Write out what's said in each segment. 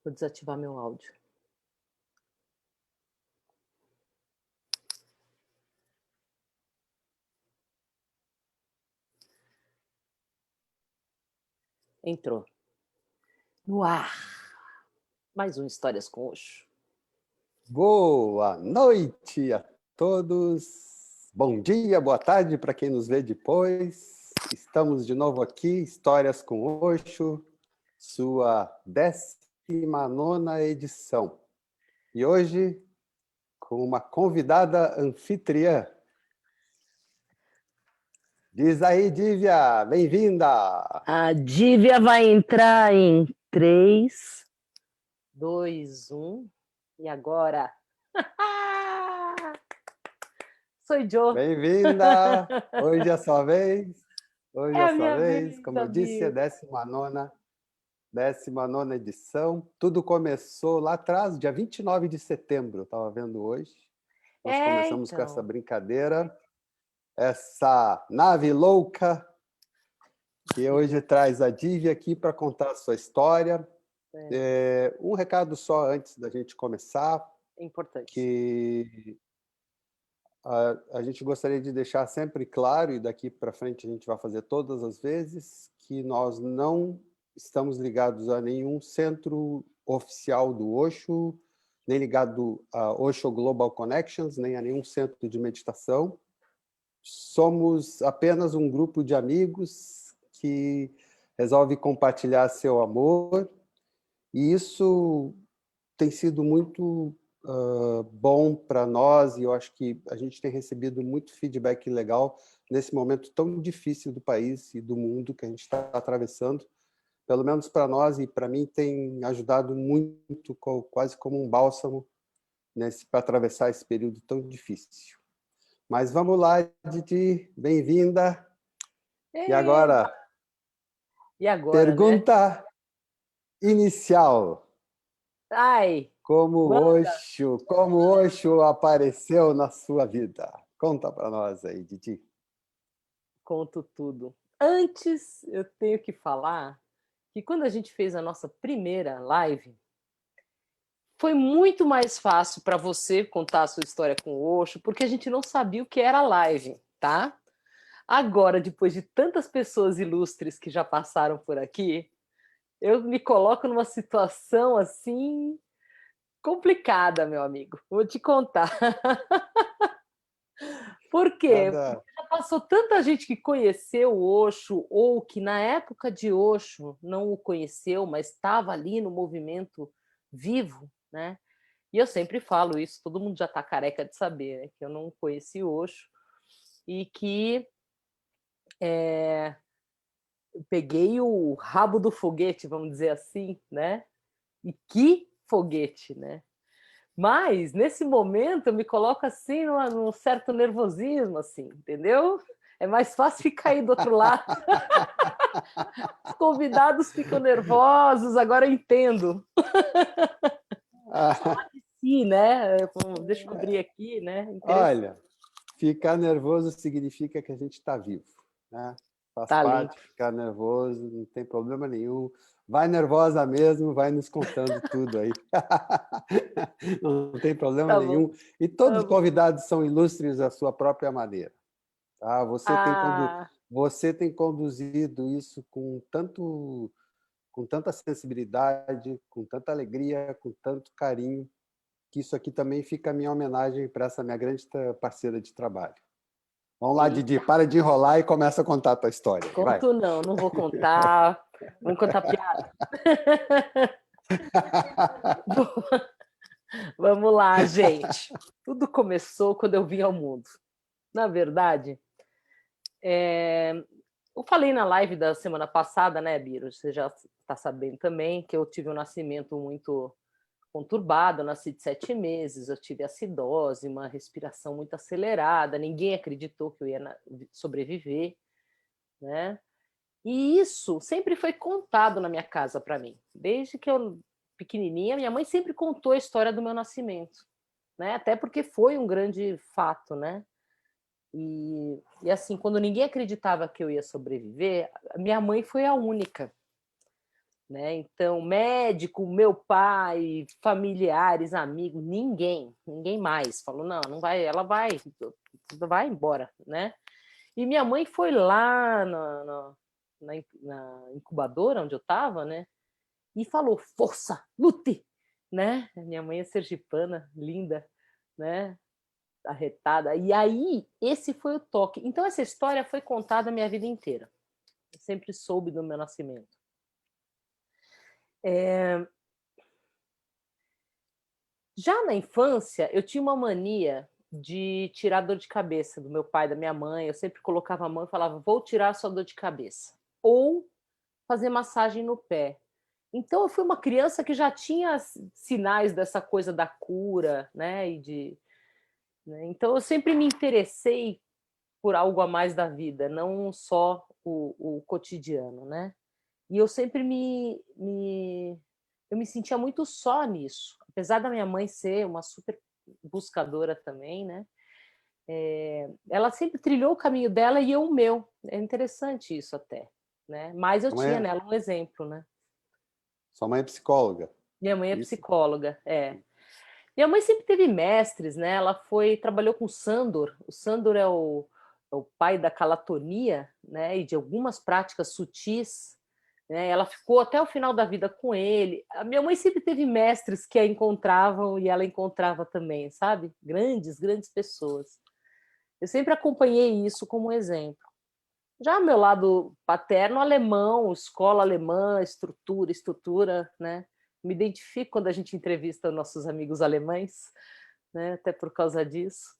Vou desativar meu áudio. Entrou. No ar. Mais um Histórias com Osho. Boa noite a todos. Bom dia, boa tarde para quem nos vê depois. Estamos de novo aqui, Histórias com Osho, sua 19ª edição. E hoje, com uma convidada anfitriã. Diz aí, Dívia, bem-vinda! A Dívia vai entrar em 3, 2, 1. E agora? Sou Joe. Bem-vinda! Hoje é a sua vez. Hoje É é a a sua minha vez. vez, Como eu disse, é amigo. 19ª edição. Tudo começou lá atrás, dia 29 de setembro, estava vendo hoje. Nós começamos com essa Então. brincadeira, essa nave louca, que hoje traz a Dívia aqui para contar a sua história. Um recado só antes da gente começar, É importante. que a gente gostaria de deixar sempre claro, e daqui para frente a gente vai fazer todas as vezes, que nós não estamos ligados a nenhum centro oficial do Osho, nem ligado a Osho Global Connections, nem a nenhum centro de meditação. Somos apenas um grupo de amigos que resolve compartilhar seu amor, e isso tem sido muito bom para nós, e eu acho que a gente tem recebido muito feedback legal nesse momento tão difícil do país e do mundo que a gente está atravessando. Pelo menos para nós e para mim tem ajudado muito, quase como um bálsamo para atravessar esse período tão difícil. Mas vamos lá, Didi, bem-vinda. E agora, Né? pergunta inicial. Ai, Como manda. Osho apareceu na sua vida? Conta para nós aí, Didi. Conto tudo. Antes, eu tenho que falar que quando a gente fez a nossa primeira live, foi muito mais fácil para você contar a sua história com o Osho, porque a gente não sabia o que era live, tá? Agora, depois de tantas pessoas ilustres que já passaram por aqui, eu me coloco numa situação assim complicada, meu amigo. Vou te contar. Por quê? Cada... Já passou tanta gente que conheceu o Osho, ou que na época de Osho não o conheceu, mas estava ali no movimento vivo, né? E eu sempre falo isso, todo mundo já está careca de saber, né? Que eu não conheci o Osho e que eu peguei o rabo do foguete, vamos dizer assim, né? E que foguete, né? Mas, nesse momento, eu me coloco assim, num certo nervosismo, assim, entendeu? É mais fácil ficar aí do outro lado. Os convidados ficam nervosos, agora eu entendo. Sim, né? Deixa eu abrir aqui, né? Interessante. Olha, ficar nervoso significa que a gente está vivo, né? Faz Tá limpo. parte ficar nervoso, não tem problema nenhum. Vai nervosa mesmo, vai nos contando tudo aí. Não tem problema Tá bom, nenhum. E todos tá os bom. convidados são ilustres à sua própria maneira. Tá? Ah, Você tem conduzido isso com tanta sensibilidade, com tanta alegria, com tanto carinho, que isso aqui também fica a minha homenagem para essa minha grande parceira de trabalho. Vamos lá, e Didi, para de enrolar e começa a contar a tua história. Vai. conto não, não vou contar. Vamos contar piada. Vamos lá, gente. Tudo começou quando eu vim ao mundo. Na verdade, eu falei na live da semana passada, né, Biro? Você já está sabendo também que eu tive um nascimento muito conturbado, eu nasci de 7 meses, eu tive acidose, uma respiração muito acelerada, ninguém acreditou que eu ia sobreviver, né? E isso sempre foi contado na minha casa para mim. Desde que eu pequenininha, minha mãe sempre contou a história do meu nascimento, né? Até porque foi um grande fato, né? E assim, quando ninguém acreditava que eu ia sobreviver, minha mãe foi a única. né? Então, médico, meu pai, familiares, amigos, ninguém mais falou, não, não vai, ela vai embora, né? E minha mãe foi lá na incubadora onde eu estava, né? E falou, força, lute, né? Minha mãe é sergipana, linda, né? Arretada. E aí, esse foi o toque. Então, essa história foi contada a minha vida inteira. Eu sempre soube do meu nascimento. Já na infância, eu tinha uma mania de tirar dor de cabeça do meu pai, da minha mãe. Eu sempre colocava a mão e falava, vou tirar a sua dor de cabeça. Ou fazer massagem no pé. Então, eu fui uma criança que já tinha sinais dessa coisa da cura, né? Né? Então, eu sempre me interessei por algo a mais da vida, não só o cotidiano, né? E eu sempre eu me sentia muito só nisso, apesar da minha mãe ser uma super buscadora também, né? Ela sempre trilhou o caminho dela e eu o meu. É interessante isso até, né? Mas eu tinha nela um exemplo, né? Sua mãe é psicóloga? Minha mãe é Isso? psicóloga, é. Minha mãe sempre teve mestres, né? Ela trabalhou com o Sandor. O Sandor é o pai da calatonia, né? E de algumas práticas sutis, né? Ela ficou até o final da vida com ele. A minha mãe sempre teve mestres que a encontravam e ela encontrava também, sabe? Grandes pessoas. Eu sempre acompanhei isso como um exemplo. Já meu lado paterno, alemão, escola alemã, estrutura, né? Me identifico quando a gente entrevista nossos amigos alemães, né? Até por causa disso.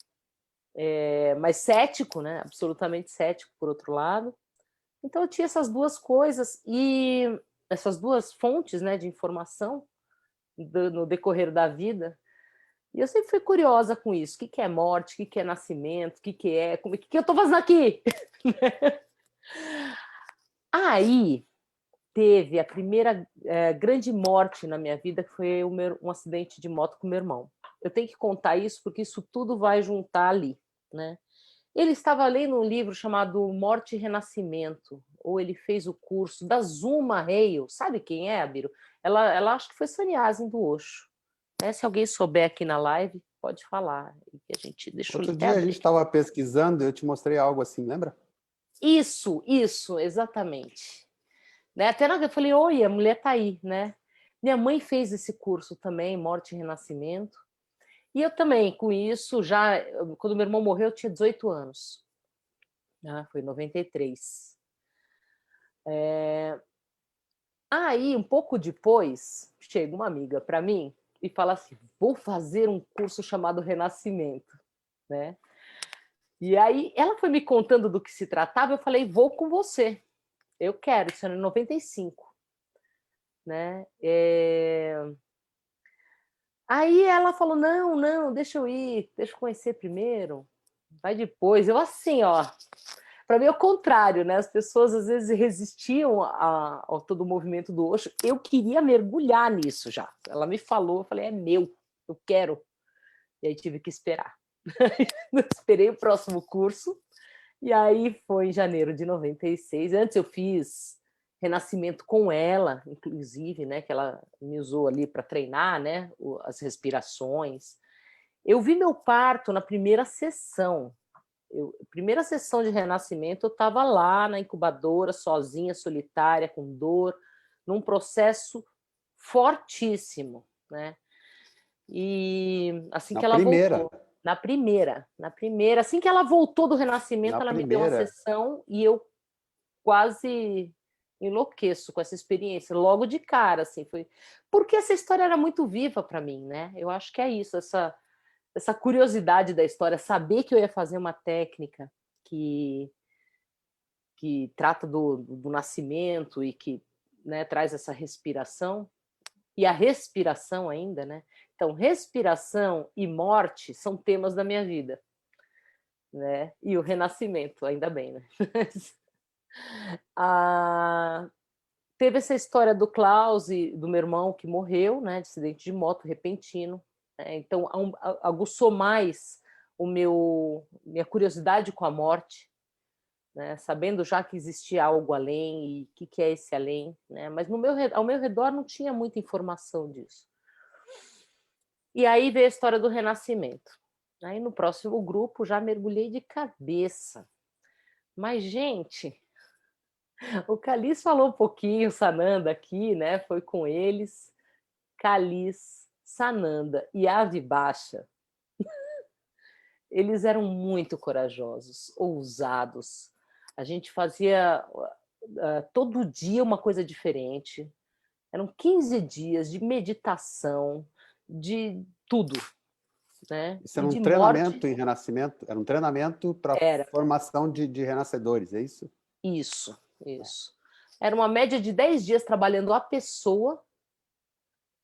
Mas cético, né? Absolutamente cético, por outro lado. Então eu tinha essas duas coisas e essas duas fontes, né, de informação no decorrer da vida. E eu sempre fui curiosa com isso. O que é morte? O que é nascimento? O que é? O que eu estou fazendo aqui? Aí teve a primeira grande morte na minha vida, que foi um acidente de moto com meu irmão. Eu tenho que contar isso porque isso tudo vai juntar ali, né? Ele estava lendo um livro chamado Morte e Renascimento, ou ele fez o curso da Zuma Hale. Sabe quem é, Abiro? Ela acho que foi Sannyasi do Osho. Se alguém souber aqui na live, pode falar. Deixa eu Outro até dia a abrir gente aqui. estava pesquisando e eu te mostrei algo assim, lembra? Isso, exatamente. Né? Até eu falei, oi, a mulher tá aí, né? Minha mãe fez esse curso também, Morte e Renascimento. E eu também, com isso, quando meu irmão morreu, eu tinha 18 anos. Foi em 93. Aí, um pouco depois, chega uma amiga para mim e fala assim, vou fazer um curso chamado Renascimento, né? E aí, ela foi me contando do que se tratava, eu falei, vou com você. Eu quero, isso era em 95, né? Aí ela falou, não, deixa eu ir, deixa eu conhecer primeiro, vai depois. Eu assim, ó, para mim é o contrário, né? As pessoas às vezes resistiam ao todo o movimento do Osho. Eu queria mergulhar nisso já. Ela me falou, eu falei, é meu, eu quero. E aí tive que esperar. Esperei o próximo curso, e aí foi em janeiro de 96. Antes eu fiz Renascimento com ela, inclusive, né? Que ela me usou ali para treinar, né? As respirações. Eu vi meu parto na primeira sessão. Primeira sessão de renascimento, eu estava lá na incubadora, sozinha, solitária, com dor, num processo fortíssimo, né? E assim Na que ela primeira. voltou, na primeira, assim que ela voltou do renascimento, Na ela me deu uma primeira. sessão e eu quase enlouqueço com essa experiência, logo de cara, assim, foi porque essa história era muito viva para mim, né? Eu acho que é isso, essa curiosidade da história, saber que eu ia fazer uma técnica que, que trata do nascimento e que, né, traz essa respiração, e a respiração ainda, né? Então, respiração e morte são temas da minha vida, né? E o renascimento, ainda bem, né? Teve essa história do Klaus e do meu irmão que morreu, né, de acidente de moto repentino. Então, aguçou mais minha curiosidade com a morte, né, sabendo já que existia algo além e o que é esse além, né, mas ao meu redor não tinha muita informação disso. E aí veio a história do renascimento. Aí no próximo grupo já mergulhei de cabeça. Mas, gente, o Calis falou um pouquinho, Sananda aqui, né? Foi com eles, Calis, Sananda e Ave Baixa. Eles eram muito corajosos, ousados. A gente fazia todo dia uma coisa diferente. Eram 15 dias de meditação, de tudo, né? Isso E era um de morte. treinamento em renascimento? Era um treinamento para Era formação de renascedores, é isso? isso, isso. Era uma média de 10 dias trabalhando a pessoa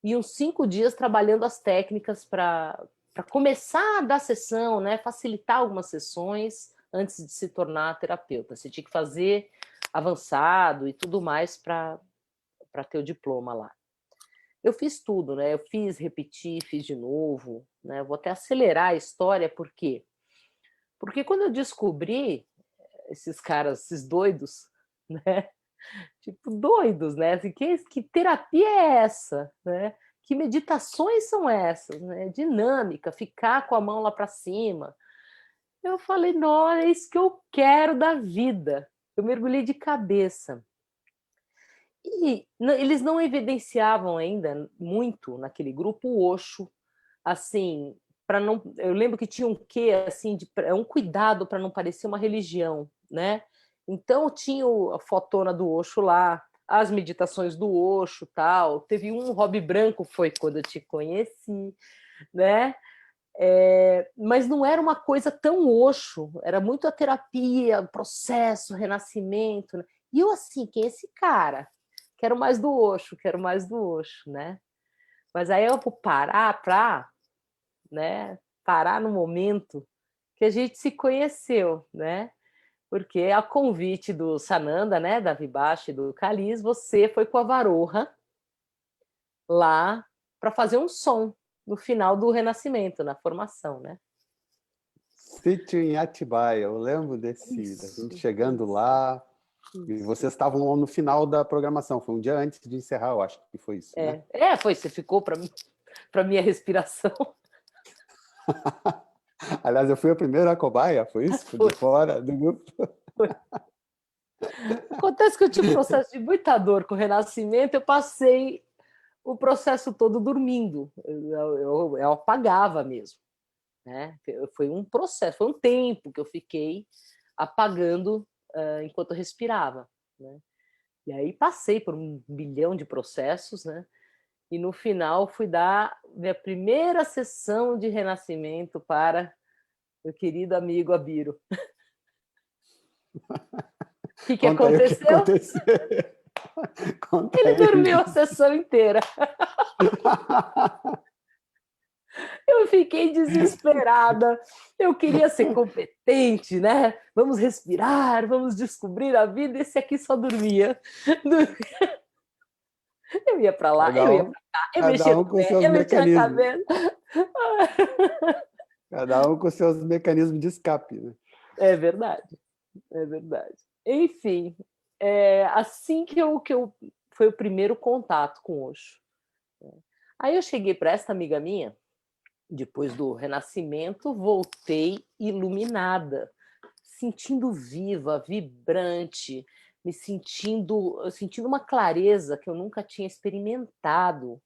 e uns 5 dias trabalhando as técnicas para começar a dar sessão, né? Facilitar algumas sessões antes de se tornar terapeuta. Você tinha que fazer avançado e tudo mais para ter o diploma lá. Eu fiz tudo, né? Eu fiz, repeti, fiz de novo, né? Vou até acelerar a história, por quê? Porque quando eu descobri esses caras, esses doidos, né? Tipo, doidos, né? Assim, que terapia é essa, né? Que meditações são essas, né? Dinâmica, ficar com a mão lá para cima. Eu falei, não, é isso que eu quero da vida. Eu mergulhei de cabeça. E eles não evidenciavam ainda muito naquele grupo o Osho, assim, para não, eu lembro que tinha um quê assim de um cuidado para não parecer uma religião, né? Então tinha a fotona do Osho lá, as meditações do Osho, tal. Teve um Hobby Branco, foi quando eu te conheci, né? Mas não era uma coisa tão Osho, era muito a terapia, o processo, o renascimento, né? E eu assim, quem é esse cara? Quero mais do Osho, quero mais do Osho, né? Mas aí eu vou parar para, né, parar no momento que a gente se conheceu, né? Porque a convite do Sananda, né, da Vibache e do Calis, você foi com a Varoha lá para fazer um som no final do Renascimento, na formação, né? Sítio em Atibaia, eu lembro da gente chegando Isso, lá, e isso. vocês estavam no final da programação, foi um dia antes de encerrar, eu acho que foi isso, né? Foi, você ficou para minha respiração. Aliás, eu fui a primeira cobaia, foi isso? Fui de Foi, fora do grupo. foi. Acontece que eu tive um processo de muita dor com o renascimento, eu passei o processo todo dormindo, eu apagava mesmo, né? Foi um processo, foi um tempo que eu fiquei apagando enquanto eu respirava, né? E aí passei por 1 bilhão de processos, né? E no final fui dar minha primeira sessão de renascimento para meu querido amigo Abiro. O que Conta aí o que aconteceu? aconteceu. Conta Ele aí. dormiu a sessão inteira. Eu fiquei desesperada. Eu queria ser competente, né? Vamos respirar, vamos descobrir a vida. Esse aqui só dormia. Eu ia para lá, eu Cada ia um, para cá, eu mexia cada no um com pé, seus eu mexia na mecanismos. cabeça. Cada um com seus mecanismos de escape, né? É verdade, é verdade. Enfim, assim que eu foi o primeiro contato com o Osho. Aí eu cheguei para essa amiga minha, depois do renascimento, voltei iluminada, sentindo viva, vibrante, me sentindo uma clareza que eu nunca tinha experimentado,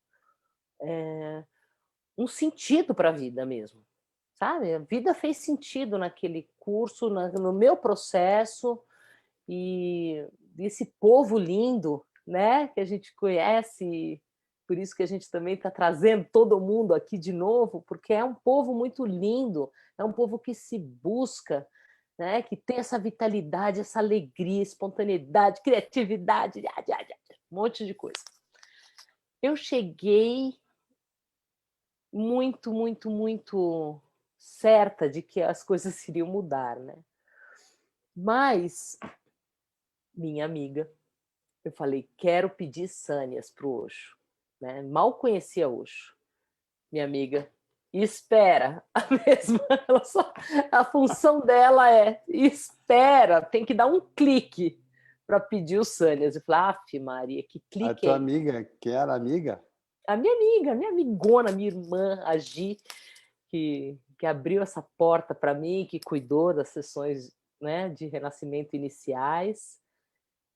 um sentido para a vida mesmo, sabe? A vida fez sentido naquele curso, no meu processo, e esse povo lindo, né, que a gente conhece, por isso que a gente também está trazendo todo mundo aqui de novo, porque é um povo muito lindo, é um povo que se busca, né, que tem essa vitalidade, essa alegria, espontaneidade, criatividade, um monte de coisa. Eu cheguei muito, muito, muito certa de que as coisas iriam mudar, né? Mas, minha amiga, eu falei, quero pedir sânias para o Osho. Né? Mal conhecia Osho. Minha amiga, espera. A mesma, a função dela é espera, tem que dar um clique para pedir o Sânias. Eu falei, Maria, que A clique tua é esse? amiga, que era amiga? A minha amiga, minha amigona, minha irmã, a Gi, que abriu essa porta para mim, que cuidou das sessões, né, de renascimento iniciais.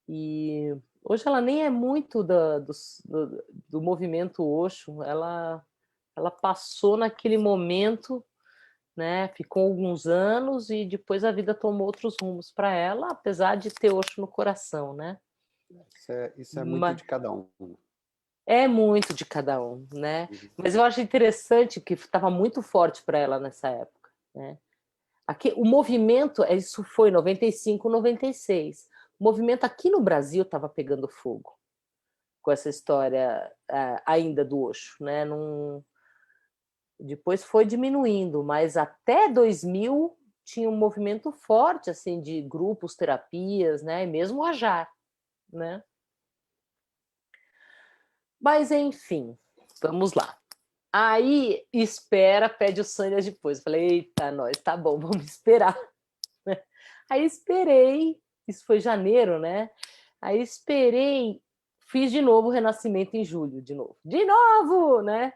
E hoje ela nem é muito do movimento Osho, ela passou naquele momento, né, ficou alguns anos e depois a vida tomou outros rumos para ela, apesar de ter Osho no coração, né? Isso é muito Mas de cada um. é muito de cada um, né? Uhum. Mas eu acho interessante que estava muito forte para ela nessa época, né? Aqui, o movimento, isso foi 95, 96. O movimento aqui no Brasil estava pegando fogo com essa história ainda do Osho, né? Depois foi diminuindo, mas até 2000 tinha um movimento forte assim de grupos, terapias, né? E mesmo o Ajar, né? Mas enfim, vamos lá. Aí espera, pede o Sânias depois. Falei, eita, nós, tá bom, vamos esperar. Aí esperei, isso foi janeiro, né? Aí esperei, fiz de novo o renascimento em julho, de novo, né?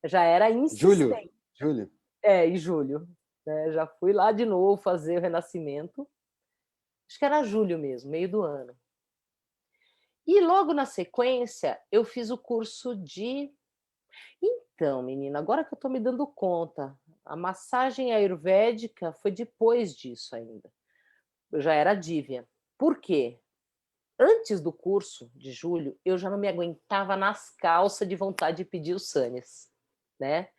Já era Júlio, insistente. Júlio, Em julho, né? Já fui lá de novo fazer o renascimento. Acho que era julho mesmo, meio do ano. E logo na sequência, eu fiz o curso de. Então, menina, agora que eu tô me dando conta, a massagem ayurvédica foi depois disso ainda. Eu já era dívia. Por quê? Antes do curso de julho, eu já não me aguentava nas calças de vontade de pedir o Sânias, né?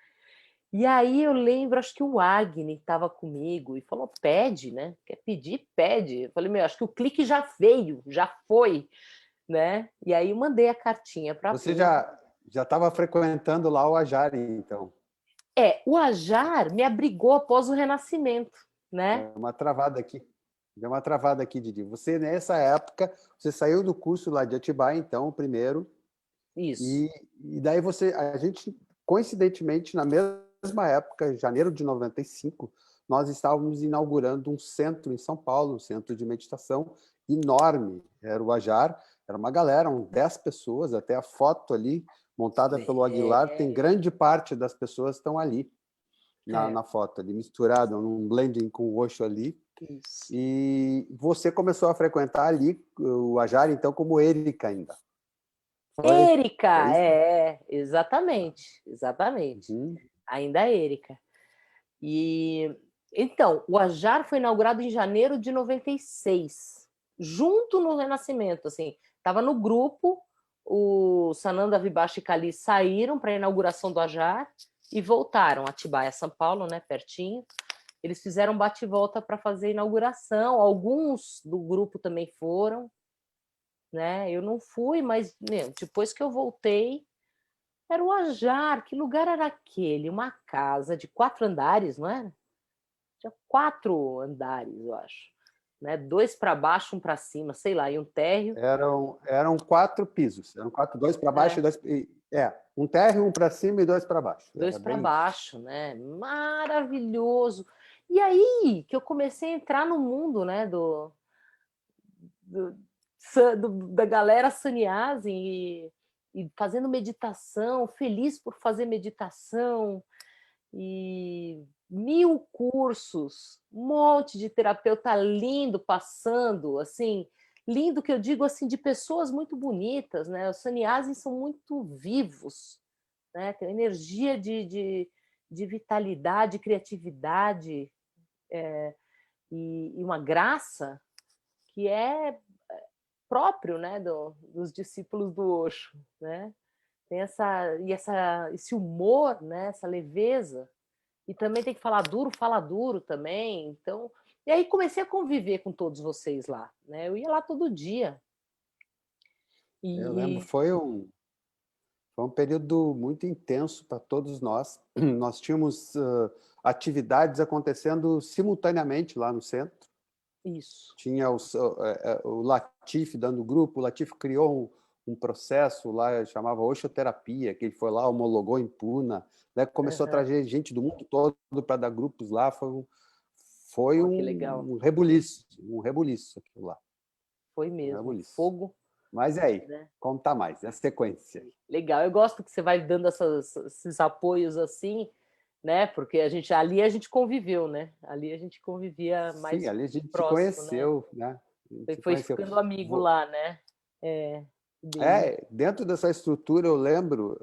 E aí eu lembro, acho que o Agni estava comigo e falou, pede, né? Quer pedir? Pede. Eu falei, meu, acho que o clique já veio, já foi, né? E aí eu mandei a cartinha para a você turma. já estava frequentando lá o Ajari, então. O Ajar me abrigou após o Renascimento, né? Deu uma travada aqui. Deu uma travada aqui, Didi. Você, nessa época, você saiu do curso lá de Atibaia, então, primeiro, Isso. e daí a gente, coincidentemente, na mesma época, janeiro de 95, nós estávamos inaugurando um centro em São Paulo, um centro de meditação enorme. Era o Ajar, era uma galera, 10 pessoas, até a foto ali, montada pelo Aguilar, tem grande parte das pessoas estão ali na foto, ali, misturado, num blending com o Osho ali. Isso. E você começou a frequentar ali o Ajar, então, como Érica ainda. Foi Érica, isso? exatamente, exatamente. Uhum. Ainda é Érica. E então, o Ajar foi inaugurado em janeiro de 96, junto no Renascimento, assim, estava no grupo, o Sananda Vibache e Kali saíram para a inauguração do Ajar e voltaram a Atibaia, São Paulo, né, pertinho. Eles fizeram bate e volta para fazer a inauguração, alguns do grupo também foram, né? Eu não fui, mas depois que eu voltei, era o Ajar. Que lugar era aquele? Uma casa de 4 andares, não era? Tinha 4 andares, eu acho. Né? 2 para baixo, um para cima, sei lá, e um térreo. Eram 4 pisos. Eram 4, 2 para baixo É, e 2. Um térreo, um para cima e 2 para baixo. 2 Era para bem isso. baixo, né? Maravilhoso. E aí que eu comecei a entrar no mundo, né, do, da galera sannyasi e fazendo meditação, feliz por fazer meditação, e 1000 cursos, um monte de terapeuta lindo passando, assim, lindo que eu digo assim, de pessoas muito bonitas, né? Os sannyasis são muito vivos, né? Tem energia de vitalidade, criatividade, e uma graça que é próprio, né, dos discípulos do Osho, né? Tem esse humor, né, essa leveza. E também tem que falar duro, fala duro também. Então, e aí comecei a conviver com todos vocês lá, né? Eu ia lá todo dia. Eu lembro, E foi um período muito intenso para todos nós. Nós tínhamos atividades acontecendo simultaneamente lá no centro. isso. Tinha o Latif dando grupo, o Latif criou um processo lá, chamava Oxoterapia, que ele foi lá, homologou em Puna, né? Começou a trazer gente do mundo todo para dar grupos lá, foi que legal. um rebuliço aquilo lá. Foi mesmo, Rebuliço. fogo. Mas e aí, Né? conta mais, a sequência. Legal, eu gosto que você vai dando esses apoios assim, né? Porque ali a gente conviveu, né? Ali a gente convivia mais Sim, ali a gente se próximo, conheceu, né? Você foi ficando amigo lá, né? Dentro dessa estrutura eu lembro,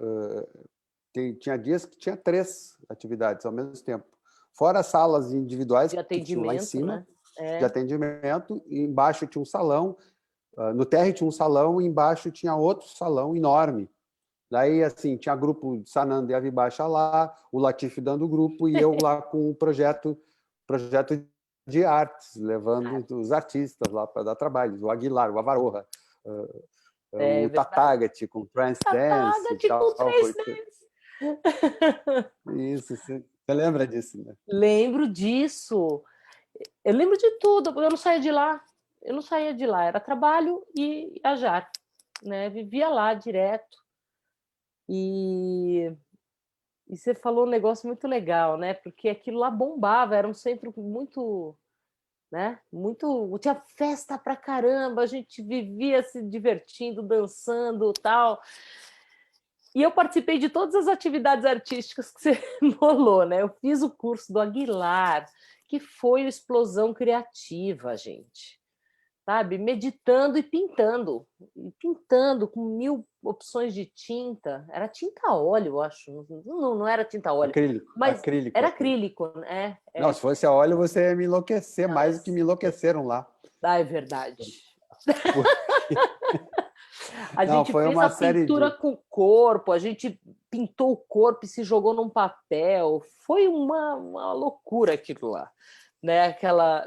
tinha dias que tinha 3 atividades ao mesmo tempo. Fora as salas individuais de que tinham lá em atendimento, cima, né? de atendimento, e embaixo tinha um salão, no térreo tinha um salão e embaixo tinha outro salão enorme. Daí, assim, tinha grupo de Sananda e Avibaixa lá, o Latif dando grupo e eu lá com o projeto de artes, levando os artistas lá para dar trabalho, o Aguilar, o Avaroha, o Tatagat com Trance Dance e tal. Trance Dance. Isso, você lembra disso, né? Lembro disso. Eu lembro de tudo, eu não saía de lá. Eu não saía de lá, era trabalho e viajar, né? Vivia lá direto. E você falou um negócio muito legal, né? Porque aquilo lá bombava, era um centro muito, né? Muito, tinha festa pra caramba, a gente vivia se divertindo, dançando, tal. E eu participei de todas as atividades artísticas que você rolou, né? Eu fiz o curso do Aguilar, que foi Explosão Criativa, gente. Sabe? Meditando e pintando com 1000 opções de tinta. Era tinta a óleo, eu acho. Não era tinta a óleo. Acrílico. Mas acrílico. era acrílico, né? Não, se fosse a óleo, você ia me enlouquecer mais do que me enlouqueceram lá. Ah, é verdade. A Não, gente foi fez uma a série pintura de... com o corpo, a gente pintou o corpo e se jogou num papel. Foi uma loucura aquilo lá. Né?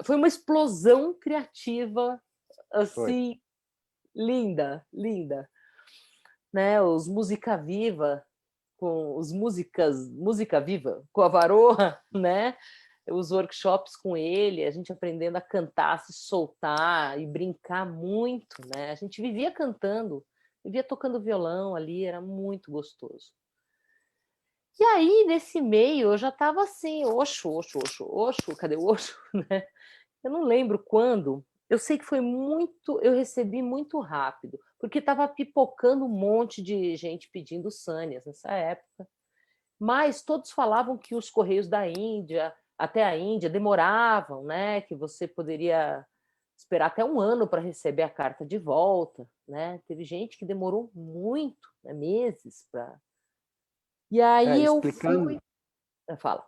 Foi uma explosão criativa, Foi. assim, linda, linda. Né? Os Música Viva, com os Música Viva, com a Varoa, né? Os workshops com ele, a gente aprendendo a cantar, se soltar e brincar muito, né? A gente vivia cantando, vivia tocando violão ali, era muito gostoso. E aí, nesse meio, eu já estava assim, oxo, cadê o oxo? Né? Eu não lembro quando, eu sei que foi muito, eu recebi muito rápido, porque estava pipocando um monte de gente pedindo sânias nessa época, mas todos falavam que os correios da Índia, até a Índia, demoravam, né? Que você poderia esperar até 1 ano para receber a carta de volta, né? Teve gente que demorou muito, né? Meses para... E aí eu fui... Fala.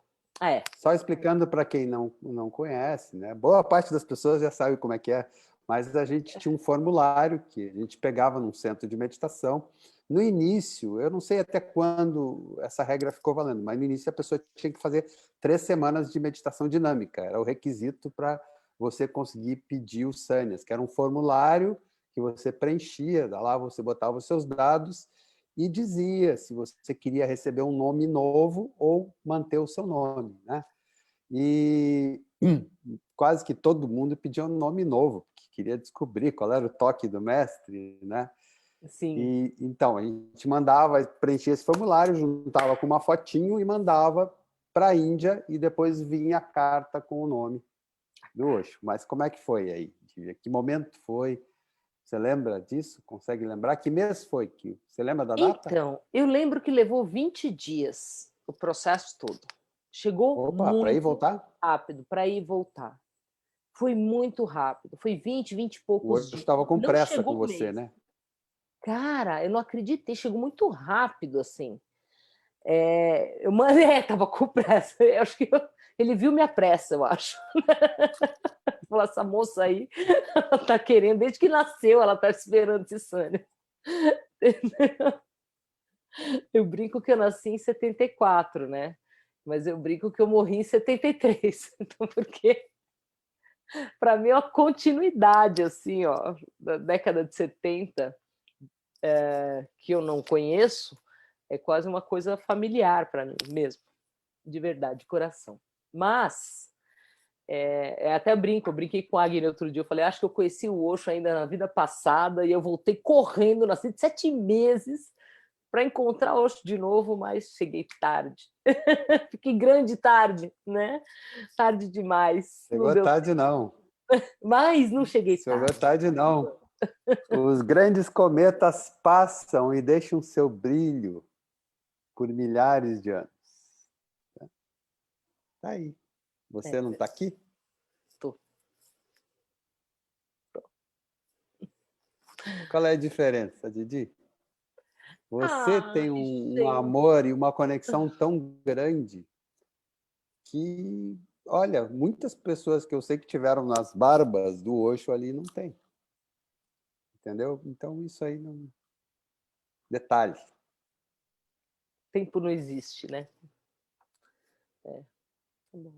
Só explicando para quem não conhece, né? Boa parte das pessoas já sabe como é que é, mas a gente tinha um formulário que a gente pegava num centro de meditação. No início, eu não sei até quando essa regra ficou valendo, mas no início a pessoa tinha que fazer 3 semanas de meditação dinâmica, era o requisito para você conseguir pedir o Sânias, que era um formulário que você preenchia, lá você botava os seus dados e dizia se você queria receber um nome novo ou manter o seu nome, né? E quase que todo mundo pedia um nome novo, porque queria descobrir qual era o toque do mestre, né? Sim. E então a gente mandava preencher esse formulário, juntava com uma fotinho e mandava para a Índia e depois vinha a carta com o nome do Osho. Mas como é que foi aí? Que momento foi? Você lembra disso? Consegue lembrar? Que mês foi? Você lembra da data? Então, eu lembro que levou 20 dias o processo todo. Chegou Opa, para ir e muito voltar? rápido, para ir e voltar. Foi muito rápido. Foi 20 e O poucos Osho dias. estava com Não pressa com chegou um você, mês. né? Cara, eu não acreditei. Chegou muito rápido, assim. Eu tava com pressa. Eu acho que ele viu minha pressa, eu acho. Falou, essa moça aí, ela tá querendo, desde que nasceu, ela tá esperando esse Sânia. Eu brinco que eu nasci em 74, né? Mas eu brinco que eu morri em 73. Então, porque para mim é uma continuidade, assim, ó, da década de 70, que eu não conheço, é quase uma coisa familiar para mim mesmo, de verdade, de coração. Mas Até brinco, eu brinquei com a Agni outro dia, eu falei, acho que eu conheci o Osho ainda na vida passada e eu voltei correndo, nasci de 7 meses para encontrar o Osho de novo, mas cheguei tarde. Fiquei grande tarde, né? Tarde demais. Não Chegou deu tarde, tempo. não. Mas não cheguei Chegou tarde. tarde, não. Os grandes cometas passam e deixam seu brilho por milhares de anos. Tá aí. Você não está aqui? Tô. Qual é a diferença, Didi? Você tem um Gente. amor e uma conexão tão grande que, olha, muitas pessoas que eu sei que tiveram nas barbas do Osho ali não tem. Entendeu? Então, isso aí não... Detalhe. Tempo não existe, né? Tá bom.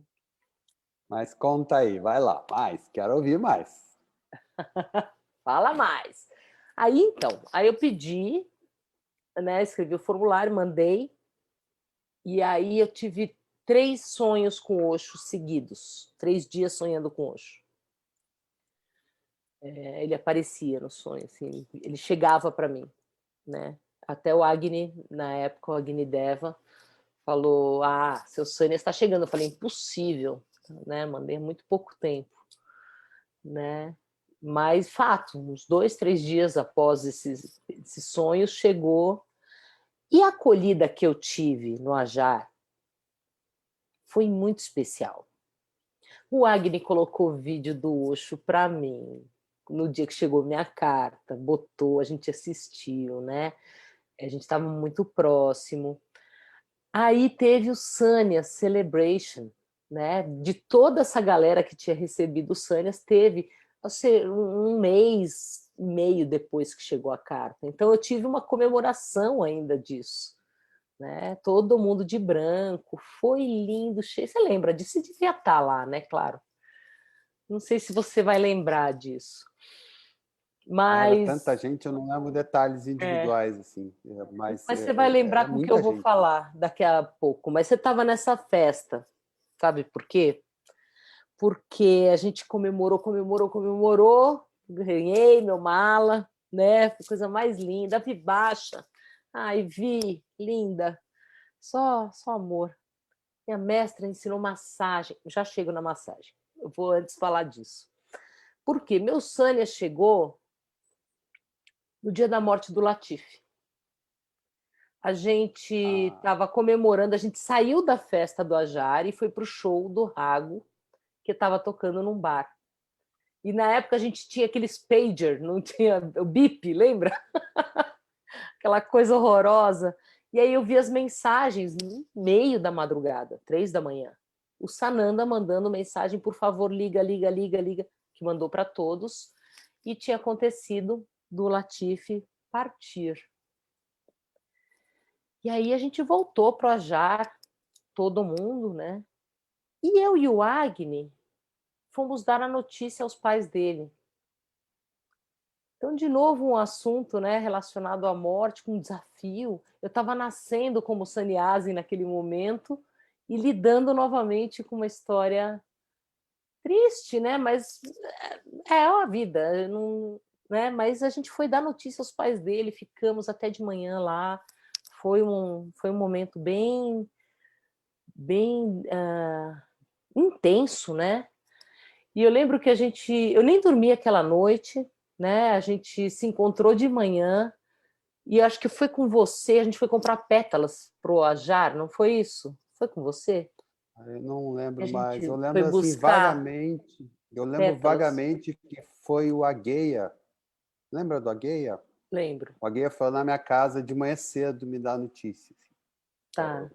Mas conta aí, vai lá, mais, quero ouvir mais. Fala mais. Aí, então, aí eu pedi, né, escrevi o formulário, mandei, e aí eu tive 3 sonhos com o Osho seguidos, 3 dias sonhando com o Osho. Ele aparecia no sonho, assim, ele chegava para mim, né? Até o Agni, na época, o Agni Deva, falou, seu sonho está chegando. Eu falei, impossível, né? Mandei muito pouco tempo, né? Mas, fato, uns 2, 3 dias após esses sonhos, chegou. E a acolhida que eu tive no Ajar foi muito especial. O Agni colocou vídeo do Osho para mim, no dia que chegou minha carta, botou, a gente assistiu, né? A gente estava muito próximo. Aí teve o Sanya Celebration, né? De toda essa galera que tinha recebido o Sanyas, teve um mês e meio depois que chegou a carta. Então eu tive uma comemoração ainda disso, né? Todo mundo de branco, foi lindo, cheio. Você lembra disso? Você devia estar lá, né? Claro. Não sei se você vai lembrar disso, Era tanta mas gente, eu não lembro detalhes é, individuais, assim, mas mas você vai era lembrar com o que eu muita vou gente. falar daqui a pouco. Mas você estava nessa festa, sabe por quê? Porque a gente comemorou, ganhei meu mala, né? Foi a coisa mais linda, Vi baixa. Ai, Vi, linda. Só amor. Minha mestra ensinou massagem. Já chego na massagem. Eu vou antes falar disso. Por quê? Meu Sânia chegou no dia da morte do Latif. A gente Ah, estava comemorando, a gente saiu da festa do Ajar e foi para o show do Rago, que estava tocando num bar. E na época a gente tinha aqueles pager, não tinha o bip, lembra? Aquela coisa horrorosa. E aí eu vi as mensagens no meio da madrugada, 3 da manhã. O Sananda mandando mensagem, por favor, liga, liga, liga, liga, que mandou para todos. E tinha acontecido do Latif partir. E aí a gente voltou para o Ajar, todo mundo, né? E eu e o Agni fomos dar a notícia aos pais dele. Então, de novo, um assunto, né, relacionado à morte, com um desafio. Eu estava nascendo como sannyasi naquele momento e lidando novamente com uma história triste, né? Mas é a vida, não, né? Mas a gente foi dar notícia aos pais dele, ficamos até de manhã lá. Foi um momento bem intenso, né? E eu lembro que eu nem dormi aquela noite, né? A gente se encontrou de manhã e acho que foi com você, a gente foi comprar pétalas pro Ajar, não foi isso? Foi com você? eu não A lembro mais. Eu gente foi lembro assim buscar vagamente. Eu lembro pétalas, vagamente que foi o Agueia. Lembra do Agueia? lembro. O Agueia foi na minha casa de manhã cedo me dar notícias. Tá.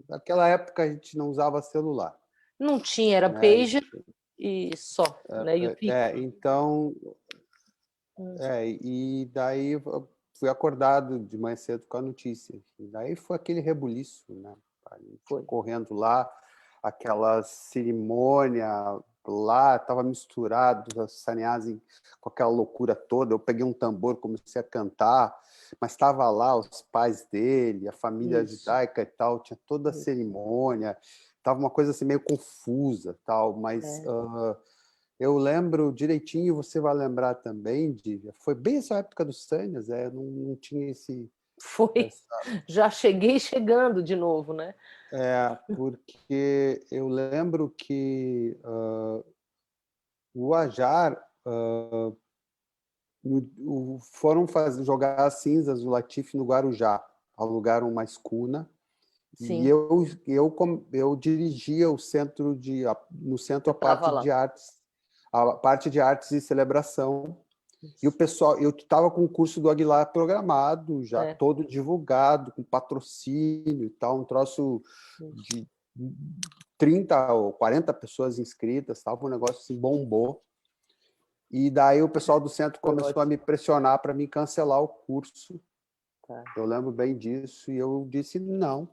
Naquela época a gente não usava celular, Não tinha, era né? pager e só, né? E o pico. Então, e daí eu fui acordado de manhã cedo com a notícia. E daí foi aquele rebuliço, né? A gente Foi. correndo lá, aquela cerimônia lá, estava misturado, sannyasi com aquela loucura toda. Eu peguei um tambor, comecei a cantar, mas estava lá os pais dele, a família Isso. judaica e tal, tinha toda a cerimônia. tava uma coisa assim meio confusa, tal, mas eu lembro direitinho, você vai lembrar também, Dívia, foi bem essa época dos Tânias, não tinha Foi. Já cheguei chegando de novo, né? porque eu lembro que o Ajar foram jogar as cinzas do Latifi no Guarujá, alugaram uma escuna. E Sim. eu dirigia no centro Eu estava lá. a parte de artes e celebração. E o Isso. pessoal, eu estava com o curso do Aguilar programado, já É. todo divulgado, com patrocínio e tal, um troço de 30 ou 40 pessoas inscritas, tal, um negócio assim, bombou. E daí o pessoal do centro Foi começou a ótimo. me pressionar para me cancelar o curso. Tá. Eu lembro bem disso, e eu disse não.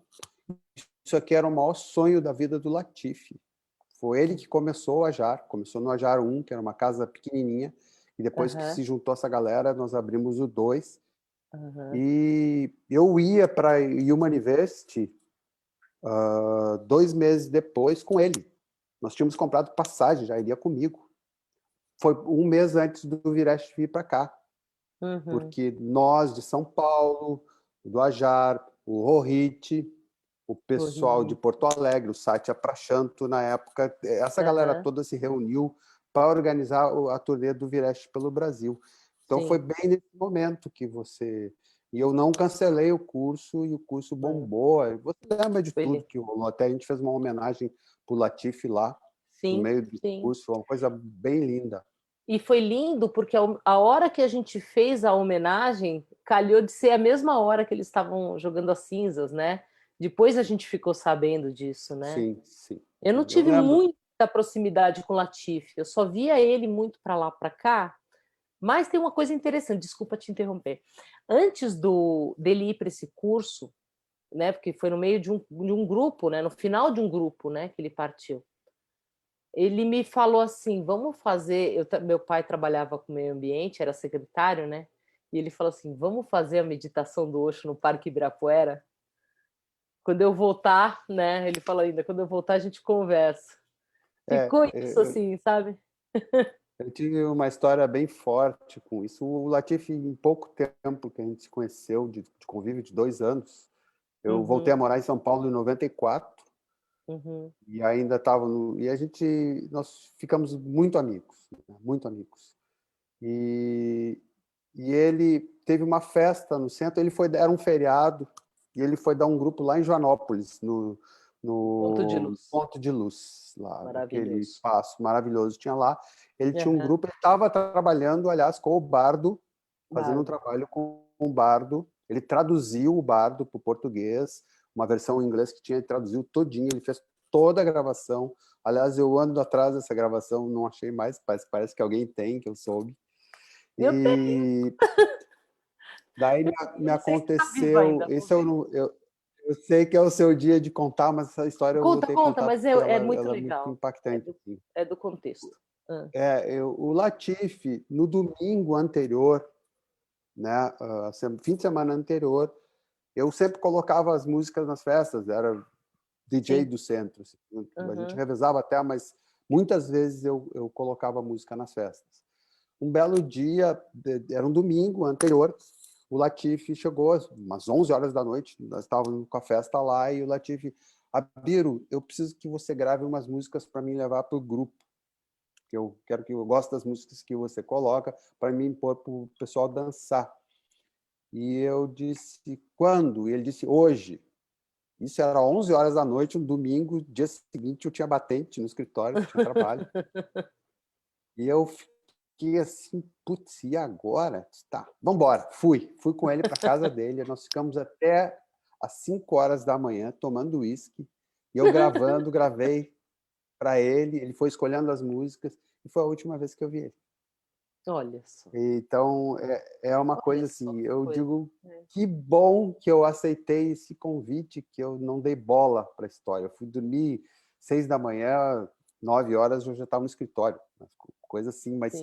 Isso aqui era o maior sonho da vida do Latifi. Foi ele que começou o Ajar, começou no Ajar 1, que era uma casa pequenininha, e depois que se juntou essa galera, nós abrimos o 2. E eu ia para a Human University 2 meses depois com ele. Nós tínhamos comprado passagem, já iria comigo. Foi um mês antes do Vireste vir para cá, porque nós de São Paulo, do Ajar, o Rohit, o pessoal de Porto Alegre, o Sátia Prachanto, na época, essa galera toda se reuniu para organizar a turnê do Vireste pelo Brasil. Então, foi bem nesse momento que você... E eu não cancelei o curso, e o curso bombou. Você lembra de tudo que rolou. Até a gente fez uma homenagem para o Latifi lá, no meio do curso. Foi uma coisa bem linda. E foi lindo porque a hora que a gente fez a homenagem calhou de ser a mesma hora que eles estavam jogando as cinzas, né? Depois a gente ficou sabendo disso, né? Sim, sim. Eu não tive muita proximidade com o Latifi, eu só via ele muito para lá, para cá. Mas tem uma coisa interessante, desculpa te interromper. Antes dele ir para esse curso, né? Porque foi no meio de um grupo, né? No final de um grupo, né? Que ele partiu. Ele me falou assim, vamos fazer... meu pai trabalhava com meio ambiente, era secretário, né? E ele falou assim, vamos fazer a meditação do Osho no Parque Ibirapuera? Quando eu voltar, né? Ele falou ainda, quando eu voltar a gente conversa. Ficou isso assim, sabe? Eu tive uma história bem forte com isso. O Latifi, em pouco tempo que a gente se conheceu, de convívio de 2 anos, eu voltei a morar em São Paulo em 94, e ainda estava no... E nós ficamos muito amigos, né? Muito amigos. E ele teve uma festa no centro, era um feriado, e ele foi dar um grupo lá em Joanópolis, no Ponto de Luz, lá naquele espaço maravilhoso tinha lá. Ele tinha um grupo, ele estava trabalhando, aliás, com o Bardo, fazendo um trabalho com o Bardo. Ele traduziu o Bardo para o português, uma versão em inglês que tinha, ele traduziu todinho, ele fez toda a gravação. Aliás, eu ando atrás dessa gravação, não achei mais, parece que alguém tem, que eu soube. Eu tenho. E daí me Não sei se está viva aconteceu, ainda. eu sei que é o seu dia de contar, mas essa história eu Conta, voltei a conta, contar mas porque é muito ela é muito legal. impactante. Assim. É do contexto. O Latifi, no domingo anterior, né, fim de semana anterior, eu sempre colocava as músicas nas festas, era DJ do centro. Assim. A gente revezava até, mas muitas vezes eu colocava música nas festas. Um belo dia, era um domingo anterior, o Latifi chegou umas 11 horas da noite, nós estávamos com a festa lá, e o Latifi, Abiro, eu preciso que você grave umas músicas para mim levar para o grupo, que eu gosto das músicas que você coloca, para mim pôr para o pessoal dançar. E eu disse, quando? E ele disse, hoje. Isso era 11 horas da noite, um domingo, dia seguinte eu tinha batente no escritório, tinha trabalho. E eu fiquei assim, putz, e agora? Tá, vamos embora. Fui com ele para casa dele, nós ficamos até às 5 horas da manhã tomando uísque, e eu gravei para ele foi escolhendo as músicas, e foi a última vez que eu vi ele. Olha só. Então, é uma coisa assim, eu digo, que bom que eu aceitei esse convite, que eu não dei bola para a história. Eu fui dormir 6 da manhã, 9 horas eu já estava no escritório, coisa assim, mas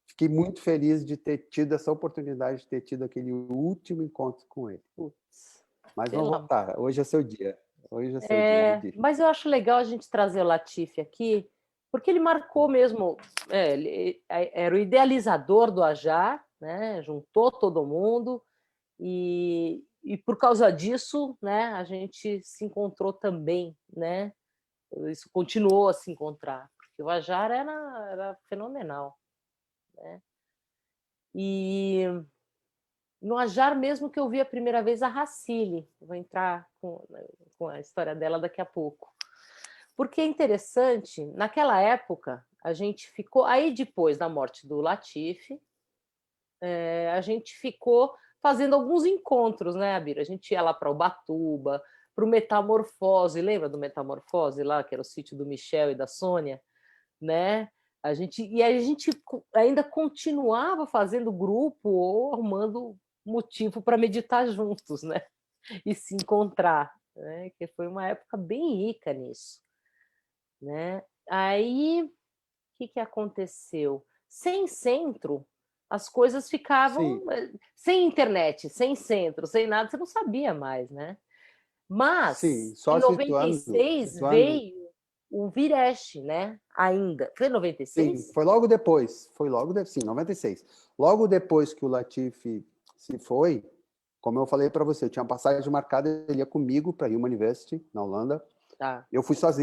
fiquei muito feliz de ter tido essa oportunidade, de ter tido aquele último encontro com ele. Putz, mas vamos voltar, hoje é seu dia. Hoje é seu dia, Didi. Mas eu acho legal a gente trazer o Latifi aqui, porque ele marcou mesmo, ele era o idealizador do Ajar, né? Juntou todo mundo, e por causa disso, né, a gente se encontrou também, né? Isso continuou a se encontrar, porque o Ajar era fenomenal, né? E no Ajar mesmo que eu vi a primeira vez a Racile, vou entrar com a história dela daqui a pouco. Porque é interessante, naquela época, a gente ficou. Aí, depois da morte do Latifi, a gente ficou fazendo alguns encontros, né, Abira? A gente ia lá para Ubatuba, para o Metamorfose, lembra do Metamorfose lá, que era o sítio do Michel e da Sônia, né? E a gente ainda continuava fazendo grupo ou arrumando motivo para meditar juntos, né? E se encontrar, né? Que foi uma época bem rica nisso, né? Aí, o que aconteceu? Sem centro, as coisas Sim, ficavam sem internet, sem centro, sem nada, você não sabia mais, né? sim, Mas em só noventa e seis situando, veio o Vireste, né? Ainda. Foi em sim, 96? foi logo depois, sim, 96. Logo depois que o Latifi se foi, como eu falei para você, eu tinha uma passagem marcada, ele ia comigo para Human University, na Holanda. Tá, Eu fui tá.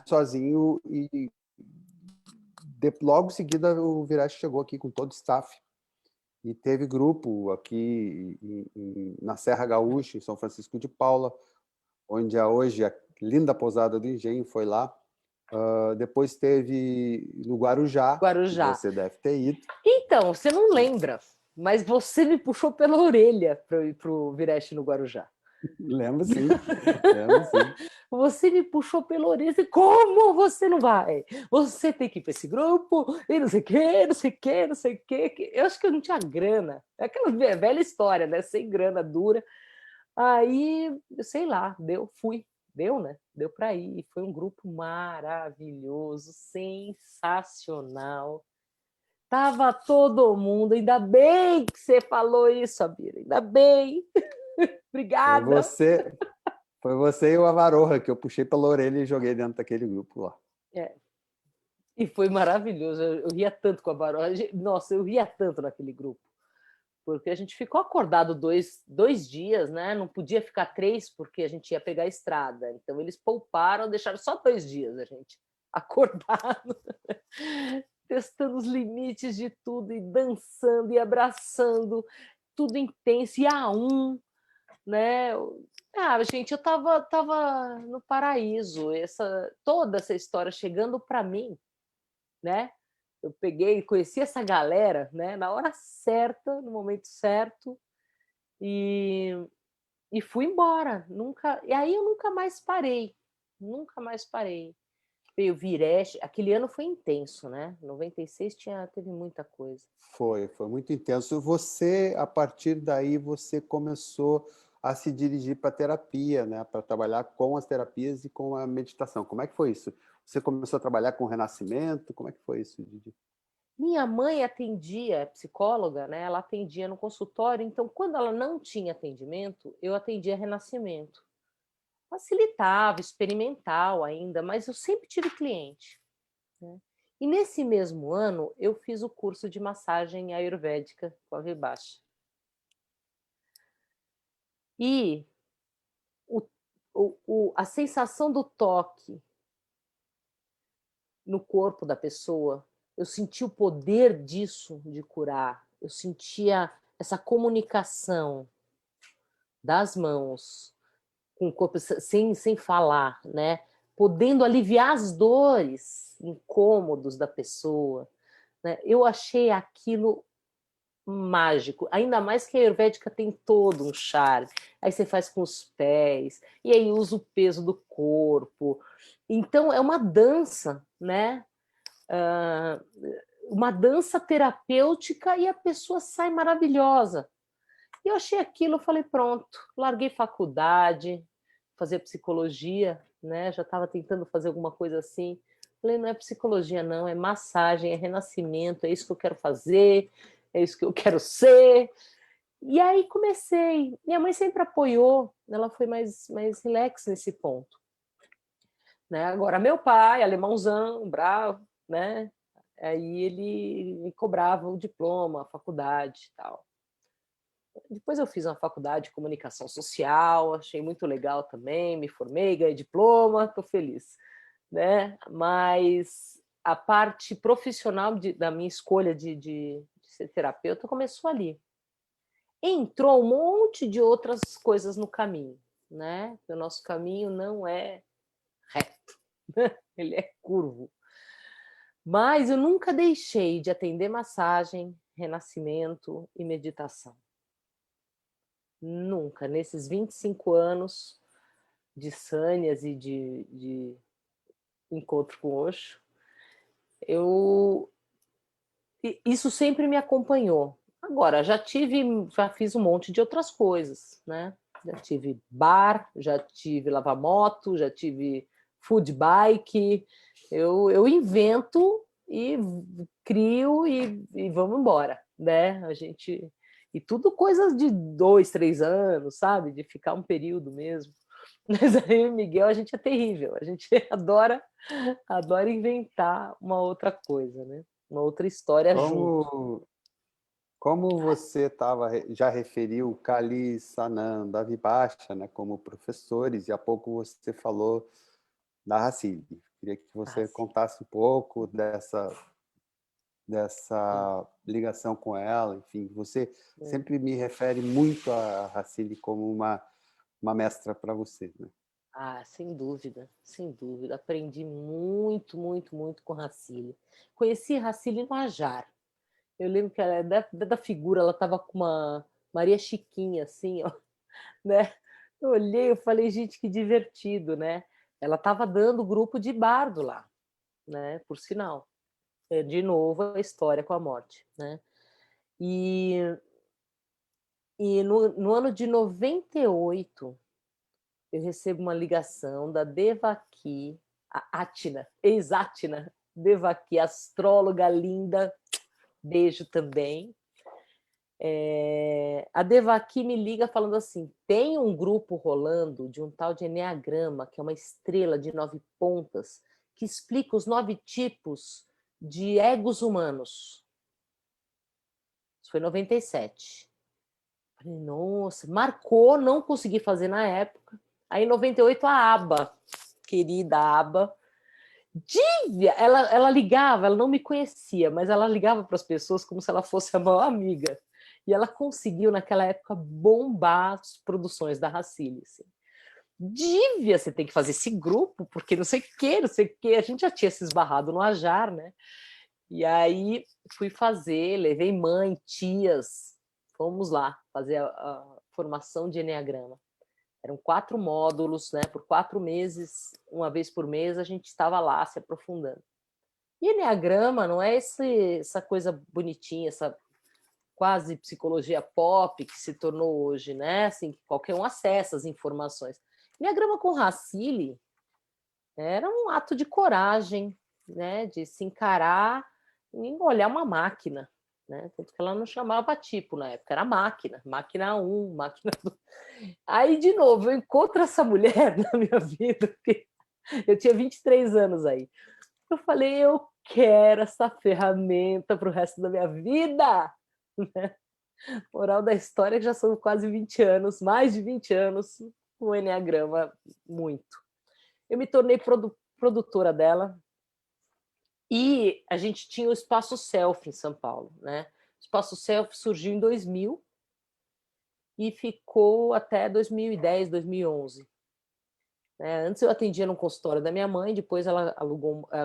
sozinho e logo em seguida o Virage chegou aqui com todo o staff e teve grupo aqui na Serra Gaúcha, em São Francisco de Paula, onde hoje a linda pousada do Engenho foi lá. Depois teve no Guarujá, que Guarujá. você deve ter ido. Então, você não lembra, mas você me puxou pela orelha para eu ir para o Vireste no Guarujá. Lembro sim, lembro sim. Você me puxou pela orelha. Como você não vai? Você tem que ir para esse grupo e não sei o quê, não sei o quê, não sei o quê. Eu acho que eu não tinha grana. É aquela velha história, né? Sem grana dura. Aí, sei lá, fui. Deu, né? Deu para ir. E foi um grupo maravilhoso, sensacional. Tava todo mundo. Ainda bem que você falou isso, Abira. Ainda bem. Foi Obrigada. você, foi você e o Avaroha que eu puxei pela orelha e joguei dentro daquele grupo lá. É, e foi maravilhoso. Eu ria tanto com a Baró. Nossa, eu ria tanto naquele grupo. Porque a gente ficou acordado dois dias, né? Não podia ficar 3 porque a gente ia pegar a estrada. Então eles pouparam, deixaram só 2 dias a gente acordado, testando os limites de tudo e dançando e abraçando, tudo intenso e a um, né? Gente, eu tava no paraíso. Toda essa história chegando para mim, né? Eu peguei, conheci essa galera, né? Na hora certa, no momento certo, e, e fui embora. E aí eu nunca mais parei, nunca mais parei. Veio Vireste, aquele ano foi intenso, né? 96 teve muita coisa. Foi muito intenso. Você, a partir daí, você começou a se dirigir para a terapia, né? Para trabalhar com as terapias e com a meditação. Como é que foi isso? Você começou a trabalhar com o renascimento? Como é que foi isso, Didi? Minha mãe atendia, é psicóloga, né? Ela atendia no consultório, então quando ela não tinha atendimento, eu atendia Renascimento. Facilitava, experimental ainda, mas eu sempre tive cliente, né? E nesse mesmo ano, eu fiz o curso de massagem ayurvédica com a Vibhash. E o, a sensação do toque no corpo da pessoa, eu senti o poder disso de curar, eu sentia essa comunicação das mãos com o corpo sem falar, né? Podendo aliviar as dores, incômodos da pessoa, né? Eu achei aquilo mágico, ainda mais que a Ayurvédica tem todo um charme. Aí você faz com os pés, e aí usa o peso do corpo. Então é uma dança, né? Uma dança terapêutica e a pessoa sai maravilhosa. E eu achei aquilo, eu falei, pronto, larguei faculdade, fazer psicologia, né? Já estava tentando fazer alguma coisa assim. Falei, não é psicologia, não, é massagem, é renascimento, é isso que eu quero fazer, é isso que eu quero ser. E aí comecei. Minha mãe sempre apoiou, ela foi mais relax nesse ponto. Né? Agora, meu pai, alemãozão, bravo, né? Aí ele me cobrava o diploma, a faculdade e tal. Depois eu fiz uma faculdade de comunicação social, achei muito legal também, me formei, ganhei diploma, estou feliz. Né? Mas a parte profissional da minha escolha de ser terapeuta começou ali. Entrou um monte de outras coisas no caminho, né? O nosso caminho não é reto, ele é curvo. Mas eu nunca deixei de atender massagem, renascimento e meditação. Nunca. Nesses 25 anos de sânias e de encontro com Osho, isso sempre me acompanhou. Agora, já fiz um monte de outras coisas, né? Já tive bar, já tive lava-moto, já tive food bike. Eu invento e crio e vamos embora, né? E tudo coisas de 2, 3 anos, sabe? De ficar um período mesmo. Mas aí, Miguel, a gente é terrível. A gente adora inventar uma outra coisa, né? Uma outra história junto. Como você já referiu Kali, Sananda, Vibhasha, né, como professores, e há pouco você falou da Racine. Queria que você Sim. contasse um pouco dessa ligação com ela. Enfim, você sempre me refere muito a Racine como uma mestra para você, né? Sem dúvida, sem dúvida. Aprendi muito, muito, muito com Racine. Conheci Racine no Ajar. Eu lembro que ela, da figura, ela estava com uma Maria Chiquinha, assim, ó, né? Eu olhei, eu falei, gente, que divertido, né? Ela estava dando grupo de bardo lá, né? Por sinal. De novo, a história com a morte, né? E, e no ano de 98, eu recebo uma ligação da Devaki, a Atina, ex-Atina, Devaki, astróloga linda, beijo também. A Devaki me liga falando assim: tem um grupo rolando de um tal de Enneagrama, que é uma estrela de 9 pontas, que explica os 9 tipos de egos humanos. Isso foi em 97. Falei, nossa, marcou, não consegui fazer na época. Aí em 98 a Aba, querida Aba, ela ligava, ela não me conhecia, mas ela ligava para as pessoas como se ela fosse a maior amiga. E ela conseguiu, naquela época, bombar as produções da Racine. Assim. Você tem que fazer esse grupo, porque não sei o que, não sei o que. A gente já tinha se esbarrado no Ajar, né? E aí fui fazer, levei mãe, tias, fomos lá fazer a formação de Enneagrama. Eram 4 módulos, né? Por 4 meses, uma vez por mês, a gente estava lá se aprofundando. E Enneagrama não é essa coisa bonitinha, essa quase psicologia pop que se tornou hoje, né? Assim, que qualquer um acessa as informações. Enneagrama com Racine era um ato de coragem, né? De se encarar e olhar uma máquina, né? Tanto que ela não chamava tipo na época, era máquina, máquina 1, máquina 2. Aí, de novo, eu encontro essa mulher na minha vida, porque eu tinha 23 anos aí. Eu falei, eu quero essa ferramenta para o resto da minha vida. Né? Moral da história é que já são quase 20 anos, mais de 20 anos, o Enneagrama, muito. Eu me tornei produtora dela e a gente tinha o Espaço Selfie em São Paulo. Né? O Espaço Selfie surgiu em 2000 e ficou até 2010, 2011. Antes eu atendia no consultório da minha mãe, depois ela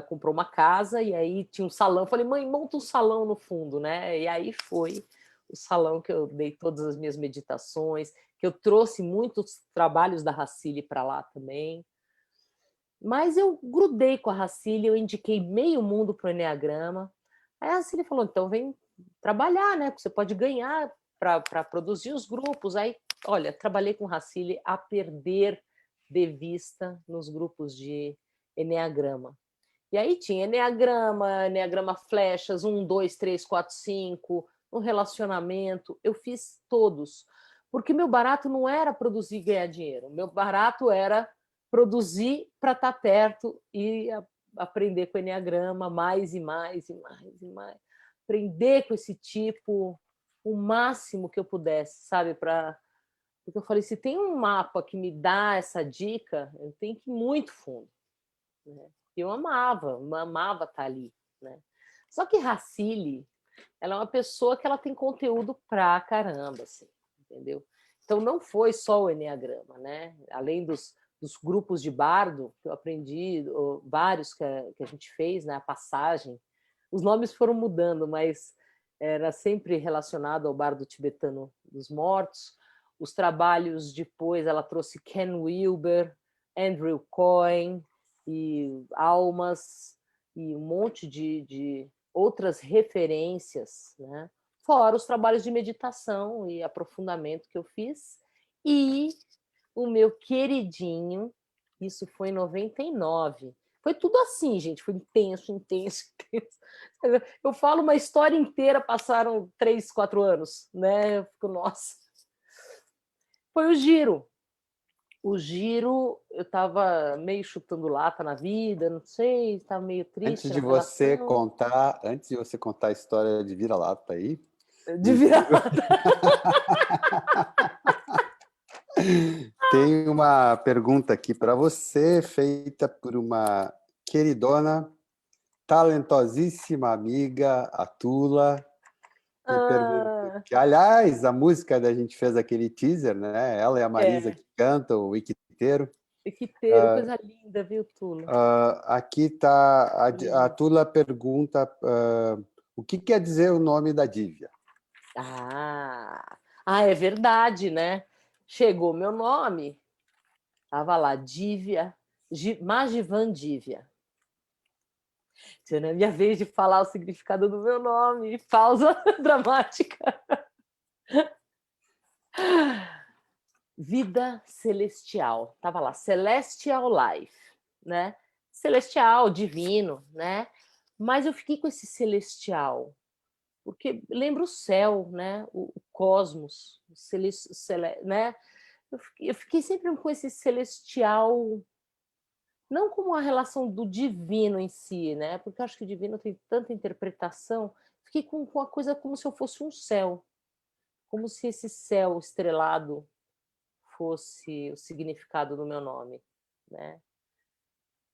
comprou uma casa e aí tinha um salão. Eu falei, mãe, monta um salão no fundo, né? E aí foi o salão que eu dei todas as minhas meditações, que eu trouxe muitos trabalhos da Racine para lá também. Mas eu grudei com a Racine, eu indiquei meio mundo para o Enneagrama. Aí a Racine falou, então vem trabalhar, né? Porque você pode ganhar para produzir os grupos. Aí, olha, trabalhei com Racine a perder de vista nos grupos de Enneagrama. E aí tinha Enneagrama, Enneagrama flechas, 1, 2, 3, 4, 5, um relacionamento, eu fiz todos. Porque meu barato não era produzir e ganhar dinheiro, meu barato era produzir para estar perto e aprender com o Enneagrama mais e mais e mais e mais. Aprender com esse tipo o máximo que eu pudesse, sabe? Porque eu falei, se tem um mapa que me dá essa dica, eu tenho que ir muito fundo. Né? Eu amava estar ali. Né? Só que Racile, ela é uma pessoa que ela tem conteúdo pra caramba, assim, entendeu? Então não foi só o Enneagrama, né? Além dos grupos de bardo, que eu aprendi, vários que a gente fez, né? A passagem, os nomes foram mudando, mas era sempre relacionado ao bardo tibetano dos mortos. Os trabalhos depois, ela trouxe Ken Wilber, Andrew Cohen, e Almas, e um monte de outras referências, né? Fora os trabalhos de meditação e aprofundamento que eu fiz. E o meu queridinho, isso foi em 99. Foi tudo assim, gente, foi intenso, intenso, intenso. Eu falo uma história inteira, passaram 3, 4 anos, né? Eu fico, nossa. Foi o Giro. O Giro, eu estava meio chutando lata na vida, não sei, estava meio triste na relação. Antes de você contar a história de vira-lata aí, De vira-lata. tem uma pergunta aqui para você, feita por uma queridona, talentosíssima amiga, a Tula, que pergunta que, aliás, a música da gente fez aquele teaser, né? Ela e a Marisa que cantam o Iquiteiro. Iquiteiro, coisa linda, viu, Tula? Aqui está, a Tula pergunta o que quer dizer o nome da Dívia? É verdade, né? Chegou meu nome, estava lá, Dívia, Magivan Dívia. Na minha vez de falar o significado do meu nome, pausa dramática. Vida celestial, estava lá, Celestial Life, né? Celestial, divino, né? Mas eu fiquei com esse celestial, porque lembra o céu, né? O cosmos, né? Eu fiquei sempre com esse celestial, não como a relação do divino em si, né? Porque eu acho que o divino tem tanta interpretação. Fiquei com a coisa como se eu fosse um céu, como se esse céu estrelado fosse o significado do meu nome, né?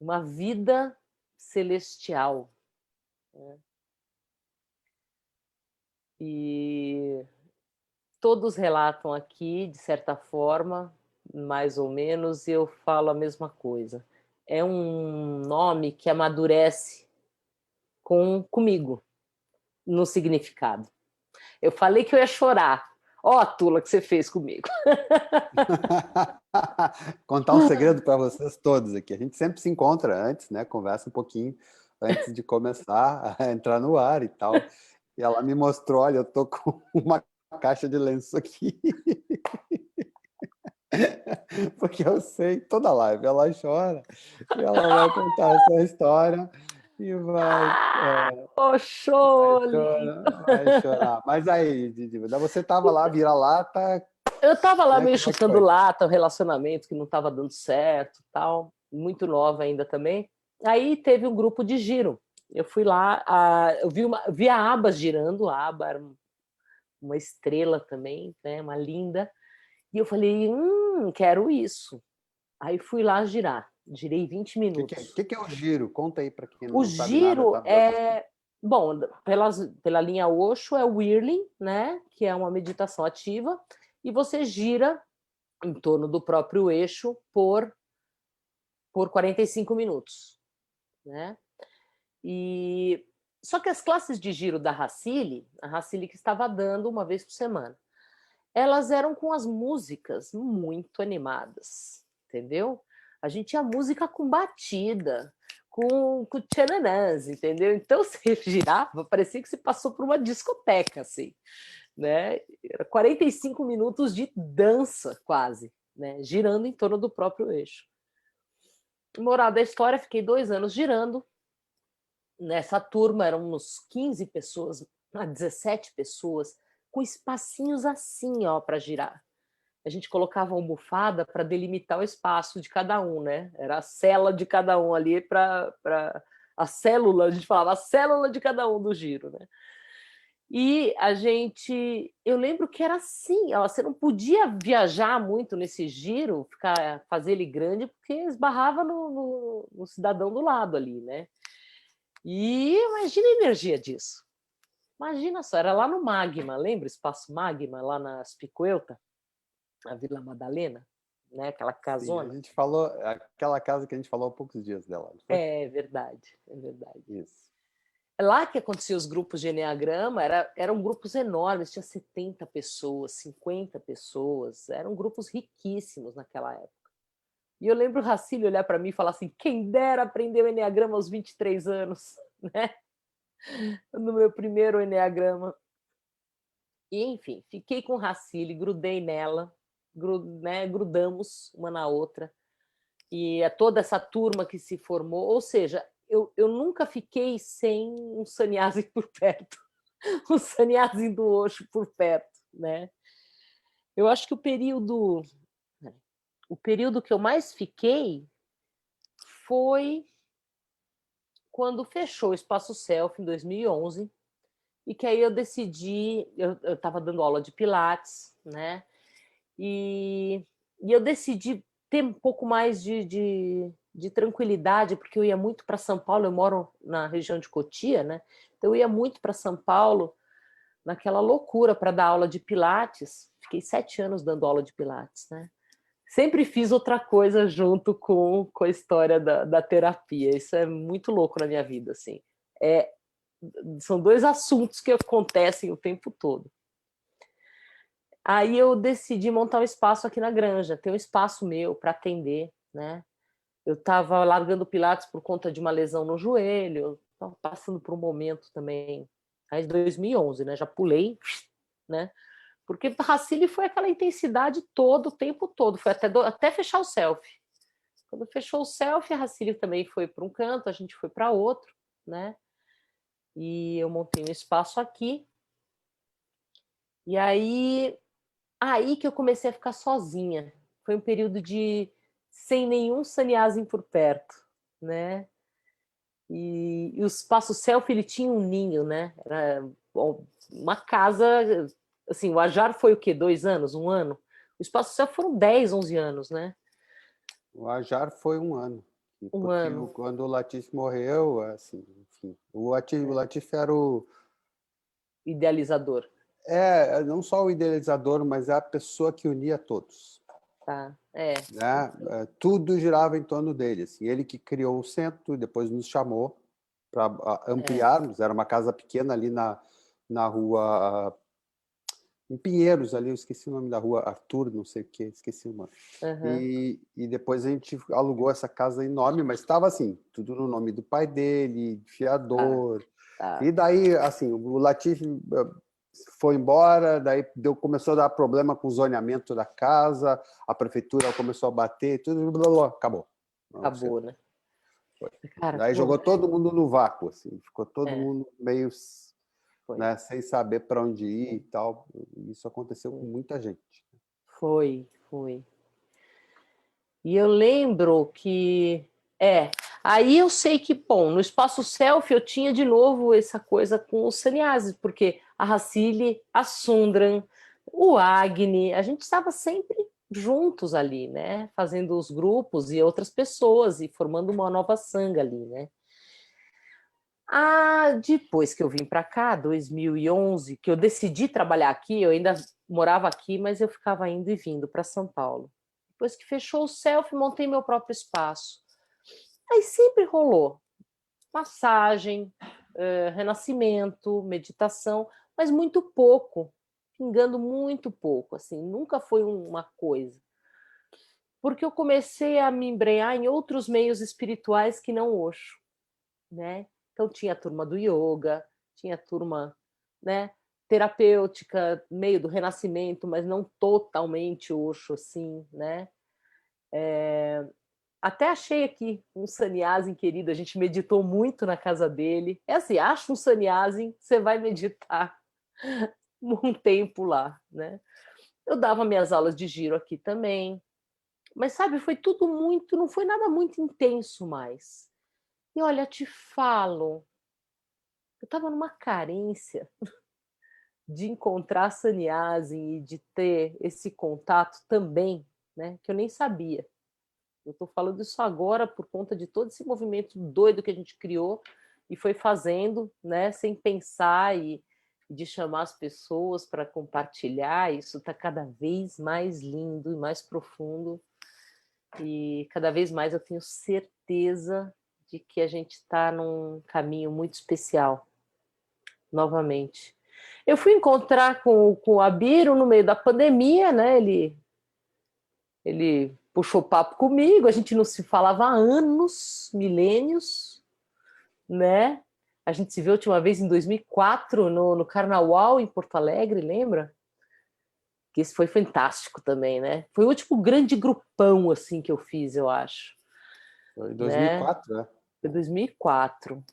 Uma vida celestial. Né? E todos relatam aqui, de certa forma, mais ou menos, e eu falo a mesma coisa. É um nome que amadurece comigo, no significado. Eu falei que eu ia chorar. Ó, a tula que você fez comigo. Contar um segredo para vocês todos aqui. A gente sempre se encontra antes, né? Conversa um pouquinho antes de começar a entrar no ar e tal. E ela me mostrou, olha, eu tô com uma caixa de lenço aqui. Porque eu sei, toda live ela chora e ela vai contar essa história e vai... vai chorar. Mas aí, Didi, você estava lá, vira-lata... Eu estava lá né? meio Como é que chutando foi? lata, o relacionamento que não estava dando certo, tal, muito nova ainda também. Aí teve um grupo de giro. Eu fui lá, eu vi a aba girando, a aba era uma estrela também, né, uma linda. E eu falei, quero isso. Aí fui lá girar. Girei 20 O minutos. que é o giro? Conta aí para quem O não sabe nada. giro Tá? é... Bom, pela linha Osho é o Whirling, né, que é uma meditação ativa, e você gira em torno do próprio eixo por 45 minutos. Né? E só que as classes de giro da Racile, a Racile que estava dando uma vez por semana, elas eram com as músicas muito animadas, entendeu? A gente tinha música com batida, com tchananãs, entendeu? Então você girava, parecia que você passou por uma discoteca, assim, né? Era 45 minutos de dança, quase, né? Girando em torno do próprio eixo. Moral da história, fiquei 2 anos girando. Nessa turma eram uns 15 pessoas 17 pessoas, com espacinhos assim, ó, para girar. A gente colocava uma almofada para delimitar o espaço de cada um, né? Era a cela de cada um ali para a célula, a gente falava a célula de cada um do giro, né? E eu lembro que era assim, ó, você não podia viajar muito nesse giro, fazer ele grande, porque esbarrava no cidadão do lado ali, né? E imagina a energia disso. Imagina só, era lá no Magma, lembra o Espaço Magma, lá na Aspicuelta, na Vila Madalena, né? Aquela Sim, a casona. gente falou, aquela casa que a gente falou há poucos dias dela, não foi? É verdade, é verdade. Isso. É lá que aconteciam os grupos de Enneagrama, eram grupos enormes, tinha 70 pessoas, 50 pessoas, eram grupos riquíssimos naquela época. E eu lembro o Racine olhar para mim e falar assim, quem dera aprender o Enneagrama aos 23 anos, né? No meu primeiro Enneagrama. E, enfim, fiquei com o Racine, grudei nela, né, grudamos uma na outra, e toda essa turma que se formou, ou seja, eu nunca fiquei sem um sannyasi por perto, um sannyasi do Osho por perto, né? Eu acho que o período que eu mais fiquei foi quando fechou o Espaço Selfie em 2011, e que aí eu decidi, eu estava dando aula de Pilates, né? E eu decidi ter um pouco mais de tranquilidade, porque eu ia muito para São Paulo, eu moro na região de Cotia, né? Então eu ia muito para São Paulo naquela loucura para dar aula de Pilates. Fiquei 7 anos dando aula de Pilates, né? Sempre fiz outra coisa junto com a história da terapia. Isso é muito louco na minha vida, assim. São 2 assuntos que acontecem o tempo todo. Aí eu decidi montar um espaço aqui na Granja, ter um espaço meu para atender, né? Eu estava largando Pilates por conta de uma lesão no joelho, estava passando por um momento também, aí 2011, né? Já pulei, né? Porque Racine foi aquela intensidade todo, o tempo todo, foi até fechar o selfie. Quando fechou o selfie, a Racine também foi para um canto, a gente foi para outro, né? E eu montei um espaço aqui. E aí que eu comecei a ficar sozinha. Foi um período de sem nenhum sannyasi por perto, né? E o espaço selfie ele tinha um ninho, né? Era uma casa, assim, o Ajar foi o quê? 2 anos, 1 ano? O espaço selfie foram 10, 11 anos, né? O Ajar foi 1 ano, Um porque ano, quando o Latif morreu, assim, enfim, o né? Latif era o Idealizador, não só o idealizador, mas é a pessoa que unia todos, tá? né? Tudo girava em torno dele, assim, ele que criou o centro e depois nos chamou para ampliarmos. Era uma casa pequena ali na rua em Pinheiros, ali, eu esqueci o nome da rua, Arthur, não sei o que, esqueci o nome. Uhum. E depois a gente alugou essa casa enorme, mas estava assim, tudo no nome do pai dele, Tá, fiador. tá. E daí, assim, o Latif foi embora, daí começou a dar problema com o zoneamento da casa, a prefeitura começou a bater, tudo, blá, blá, acabou. Acabou, né? Foi. Cara, Daí pô, jogou todo mundo no vácuo, assim, ficou todo é, mundo meio, foi. né, sem saber para onde ir e tal. Isso aconteceu com Foi, muita gente. foi. E eu lembro que. Aí eu sei que, bom, no espaço selfie eu tinha de novo essa coisa com os sannyasis, porque a Racile, a Sundram, o Agni, a gente estava sempre juntos ali, né? Fazendo os grupos e outras pessoas e formando uma nova sanga ali, né? Depois que eu vim para cá, 2011, que eu decidi trabalhar aqui, eu ainda morava aqui, mas eu ficava indo e vindo para São Paulo. Depois que fechou o selfie, montei meu próprio espaço. Aí sempre rolou massagem, renascimento, meditação, mas muito pouco, pingando muito pouco, assim, nunca foi uma coisa. Porque eu comecei a me embrenhar em outros meios espirituais que não Osho, né? Então tinha a turma do yoga, tinha a turma, né, terapêutica, meio do renascimento, mas não totalmente Osho, assim, né? Até achei aqui um sannyasi querido, a gente meditou muito na casa dele. É assim, acha um sannyasi, você vai meditar um tempo lá, né? Eu dava minhas aulas de giro aqui também, mas sabe, foi tudo muito, não foi nada muito intenso mais. E olha, te falo, eu estava numa carência de encontrar sannyasi e de ter esse contato também, né, que eu nem sabia. Eu estou falando isso agora por conta de todo esse movimento doido que a gente criou e foi fazendo, né, sem pensar e de chamar as pessoas para compartilhar. Isso está cada vez mais lindo e mais profundo. E cada vez mais eu tenho certeza de que a gente está num caminho muito especial, novamente. Eu fui encontrar com o Abiro no meio da pandemia, né? Ele puxou papo comigo, a gente não se falava há anos, milênios, né? A gente se viu a última vez em 2004 no Carnaval em Porto Alegre, lembra? Que esse foi fantástico também, né? Foi o último grande grupão assim que eu fiz, eu acho, Foi em né? 2004, né? Foi 2004.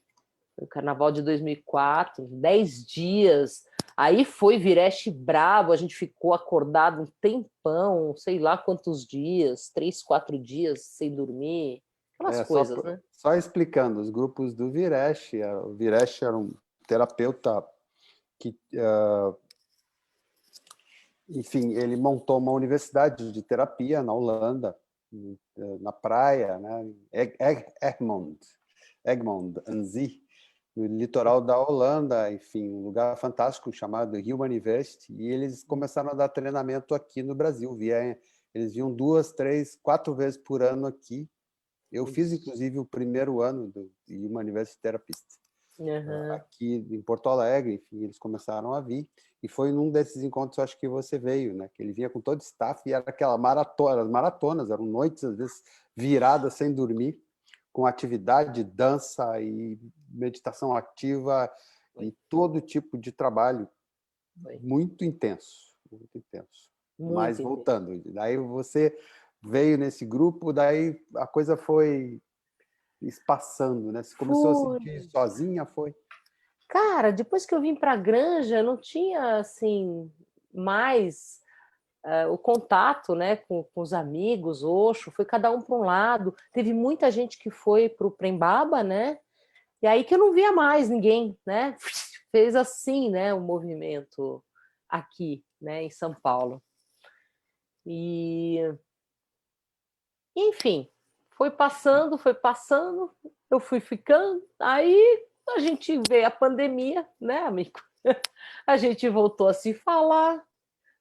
O carnaval de 2004, 10 dias. Aí foi Vireste Bravo, a gente ficou acordado um tempão, sei lá quantos dias, 3, 4 dias sem dormir, aquelas É, coisas, né? só explicando, os grupos do Viresh, o Viresh era um terapeuta que, enfim, ele montou uma universidade de terapia na Holanda, na praia, né? Egmond aan Zee, no litoral da Holanda, enfim, um lugar fantástico chamado Rio University, e eles começaram a dar treinamento aqui no Brasil. Eles vinham 2, 3, 4 vezes por ano aqui. Eu fiz, inclusive, o primeiro ano do Human University Therapist Uhum. aqui em Porto Alegre. Enfim, eles começaram a vir. E foi num desses encontros, acho que você veio, né? Que ele vinha com todo o staff e era aquela maratona, as maratonas, eram noites, às vezes, viradas sem dormir, com atividade, dança e meditação ativa Foi, e todo tipo de trabalho foi. muito intenso, muito intenso. Muito Mas intenso. voltando, daí você veio nesse grupo, daí a coisa foi espaçando, né? Você começou a Foi. sentir sozinha, foi? Cara, depois que eu vim para a Granja, não tinha assim mais o contato, né, com os amigos, Oxo, foi cada um para um lado. Teve muita gente que foi para o Prembaba, né? E aí que eu não via mais ninguém, né? Fez assim, né, o movimento aqui, né, em São Paulo. E, enfim, foi passando, eu fui ficando. Aí a gente veio a pandemia, né, amigo? A gente voltou a se falar,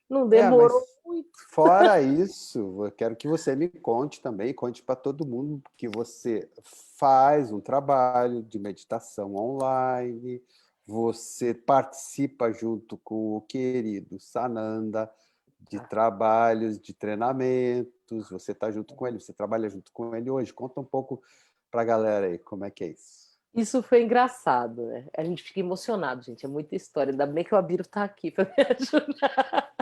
não demorou Mas muito. fora isso, eu quero que você me conte também, conte para todo mundo que você faz um trabalho de meditação online, você participa junto com o querido Sananda de Ah, trabalhos, de treinamentos, você está junto com ele, você trabalha junto com ele hoje. Conta um pouco para a galera aí como é que é isso. isso foi engraçado, né? A gente fica emocionado, gente. É muita história. Ainda bem que o Abiro tá aqui para me ajudar.